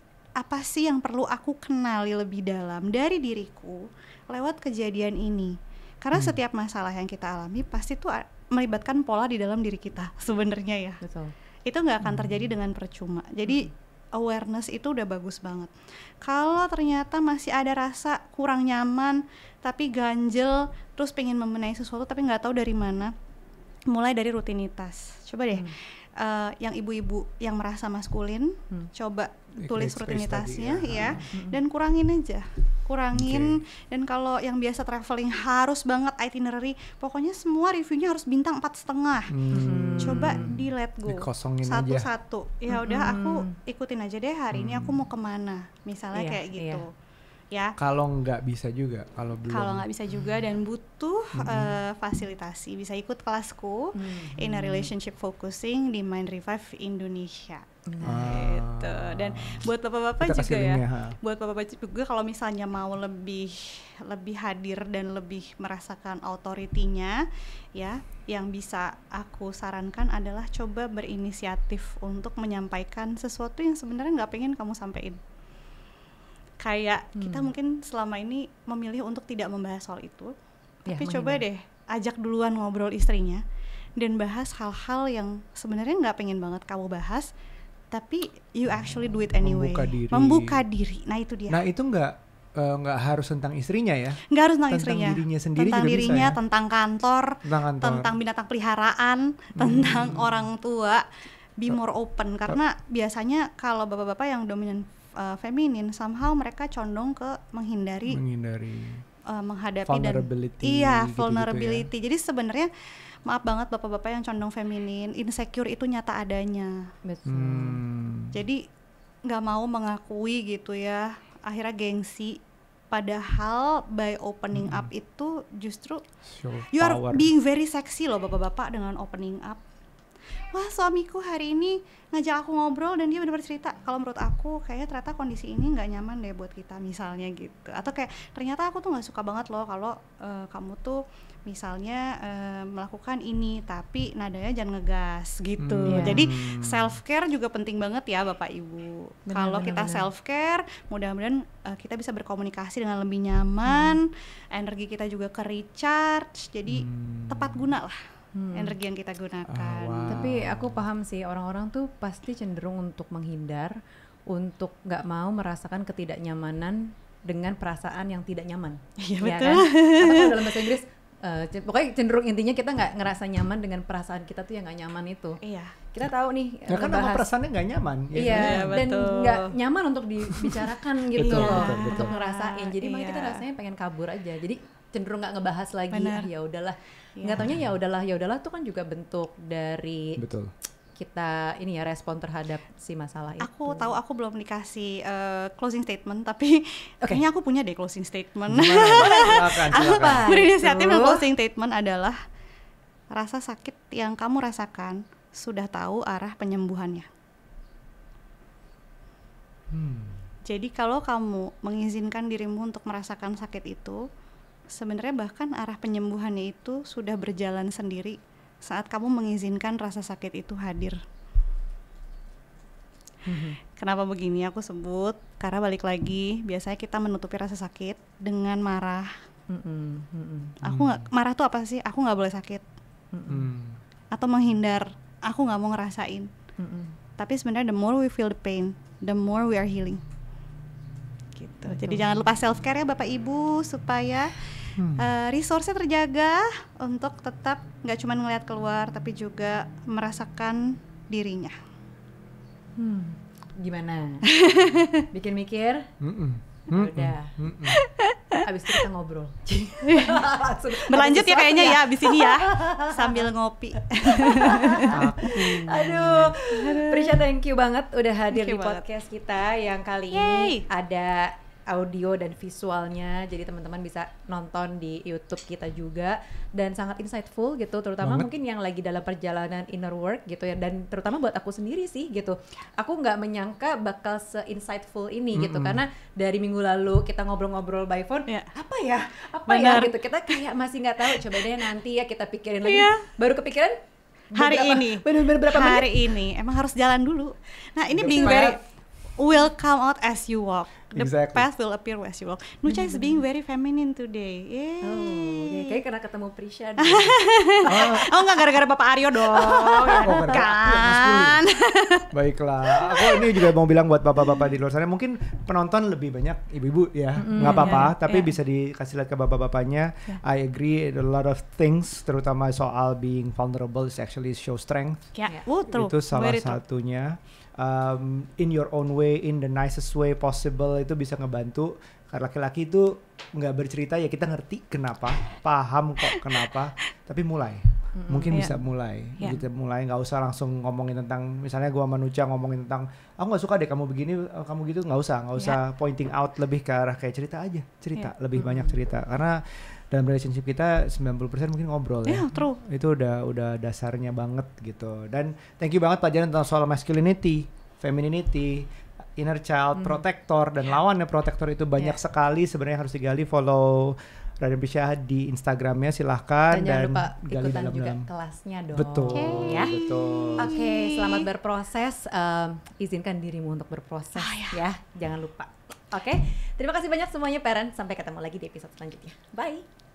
yang perlu aku kenali lebih dalam dari diriku lewat kejadian ini? Karena setiap masalah yang kita alami pasti tuh melibatkan pola di dalam diri kita sebenarnya ya. Betul. Itu nggak akan terjadi dengan percuma. Jadi awareness itu udah bagus banget. Kalau ternyata masih ada rasa kurang nyaman, tapi ganjel, terus pengen membenahi sesuatu tapi nggak tahu dari mana, mulai dari rutinitas. Coba deh, yang ibu-ibu yang merasa maskulin, coba tulis rutinitasnya ya, dan kurangin aja. Dan kalau yang biasa traveling harus banget itinerary, pokoknya semua reviewnya harus bintang 4,5. Coba di let go satu-satu. Ya udah aku ikutin aja deh hari ini aku mau kemana, misalnya kayak gitu. Ya. Kalau nggak bisa juga, kalau nggak bisa juga dan butuh fasilitasi, bisa ikut kelasku in a relationship focusing di Mind Revive Indonesia. Gitu. Dan buat bapak-bapak juga ya, buat bapak-bapak juga kalau misalnya mau lebih hadir dan lebih merasakan authority-nya ya, yang bisa aku sarankan adalah coba berinisiatif untuk menyampaikan sesuatu yang sebenarnya nggak pengen kamu sampaikan. Kayak kita mungkin selama ini memilih untuk tidak membahas soal itu, tapi coba deh ajak duluan ngobrol istrinya dan bahas hal-hal yang sebenarnya nggak pengen banget kamu bahas, tapi you actually do it anyway. Membuka diri. Nah itu dia. Nah itu nggak harus tentang istrinya ya? Nggak harus tentang istrinya. Dirinya sendiri tentang juga dirinya, bisa, ya? tentang kantor, tentang binatang peliharaan, tentang orang tua. Be more open, karena biasanya kalau bapak-bapak yang dominan feminin, somehow mereka condong ke menghindari menghadapi vulnerability, dan vulnerability. Jadi sebenarnya maaf banget bapak-bapak yang condong feminin, insecure itu nyata adanya. Jadi nggak mau mengakui gitu ya, akhirnya gengsi. Padahal by opening up itu justru you are being very sexy loh bapak-bapak dengan opening up. Wah suamiku hari ini ngajak aku ngobrol dan dia benar-benar cerita kalau menurut aku kayaknya ternyata kondisi ini nggak nyaman deh buat kita misalnya gitu, atau kayak ternyata aku tuh nggak suka banget loh kalau kamu tuh misalnya melakukan ini tapi nadanya jangan ngegas gitu. Jadi self care juga penting banget ya bapak ibu. Kalau kita self care mudah-mudahan kita bisa berkomunikasi dengan lebih nyaman, energi kita juga ke recharge, jadi tepat guna lah energi yang kita gunakan. Tapi aku paham sih, orang-orang tuh pasti cenderung untuk menghindar, untuk nggak mau merasakan ketidaknyamanan dengan perasaan yang tidak nyaman. Iya ya betul. Kan? Atau kalau dalam bahasa Inggris, pokoknya cenderung intinya kita nggak ngerasa nyaman dengan perasaan kita tuh yang nggak nyaman itu. Iya. Kita tahu nih. Ya kan nama perasaannya nggak nyaman. Iya. Dan nggak nyaman untuk dibicarakan gitu loh, untuk ngerasain. Jadi makanya kita rasanya pengen kabur aja. Jadi cenderung nggak ngebahas lagi. Ya udahlah. Nggak taunya ya udahlah tuh kan juga bentuk dari kita ini ya, respon terhadap si masalah itu. Aku tahu aku belum dikasih closing statement, tapi kayaknya aku punya deh closing statement. Silakan. Berinisiatif dan closing statement adalah rasa sakit yang kamu rasakan sudah tahu arah penyembuhannya. Jadi kalau kamu mengizinkan dirimu untuk merasakan sakit itu, sebenarnya bahkan arah penyembuhannya itu sudah berjalan sendiri saat kamu mengizinkan rasa sakit itu hadir. Kenapa begini aku sebut? Karena balik lagi, biasanya kita menutupi rasa sakit dengan marah. Aku nggak marah tuh apa sih? Aku nggak boleh sakit. Atau menghindar. Aku nggak mau ngerasain. Tapi sebenarnya the more we feel the pain, the more we are healing. Gitu. Jadi jangan lupa self care ya Bapak Ibu, supaya resource-nya terjaga untuk tetap nggak cuma ngelihat keluar tapi juga merasakan dirinya. Gimana? Bikin mikir? Udah. Abis itu kita ngobrol. Berlanjut ya kayaknya ya abis ini ya, sambil ngopi. Aduh, Prisha thank you banget udah hadir di podcast kita yang kali ini ada audio dan visualnya, jadi teman-teman bisa nonton di YouTube kita juga, dan sangat insightful gitu, terutama mungkin yang lagi dalam perjalanan inner work gitu ya, dan terutama buat aku sendiri sih gitu, aku nggak menyangka bakal se-insightful ini gitu, karena dari minggu lalu kita ngobrol-ngobrol by phone, apa ya gitu, kita kayak masih nggak tahu, coba deh nanti ya kita pikirin lagi, baru kepikiran bener-bener hari ini emang harus jalan dulu. Nah ini being very will come out as you walk. The path will appear as you walk. Nucha is being very feminine today. Kayak karena ketemu Prisha. Oh enggak, gara-gara Bapak Aryo dong. Kan. Baiklah. Aku ini juga mau bilang buat bapak-bapak di luar sana, mungkin penonton lebih banyak ibu-ibu ya. Nggak apa-apa, tapi bisa dikasih lihat ke bapak-bapaknya. I agree a lot of things, terutama soal being vulnerable is actually show strength. Itu salah satunya. In your own way, in the nicest way possible, itu bisa ngebantu. Karena laki-laki itu nggak bercerita ya kita ngerti kenapa, paham kok kenapa, tapi mulai. Mungkin bisa mulai, gitu mulai, nggak usah langsung ngomongin tentang, misalnya gua sama Nucha ngomongin tentang, aku nggak suka deh kamu begini, kamu gitu, nggak usah pointing out, lebih ke arah kayak cerita aja, lebih banyak cerita, karena dalam relationship kita 90% mungkin ngobrol ya. True. Itu udah dasarnya banget gitu. Dan thank you banget pelajaran tentang soal masculinity, femininity, inner child, protector, dan lawannya protector itu banyak sekali sebenarnya harus digali. Follow Raden Prisha di Instagramnya silahkan, dan jangan lupa gali ikutan juga dalam kelasnya dong. Betul. Oke, selamat berproses. Izinkan dirimu untuk berproses ya, jangan lupa. Oke, terima kasih banyak semuanya parent. Sampai ketemu lagi di episode selanjutnya. Bye.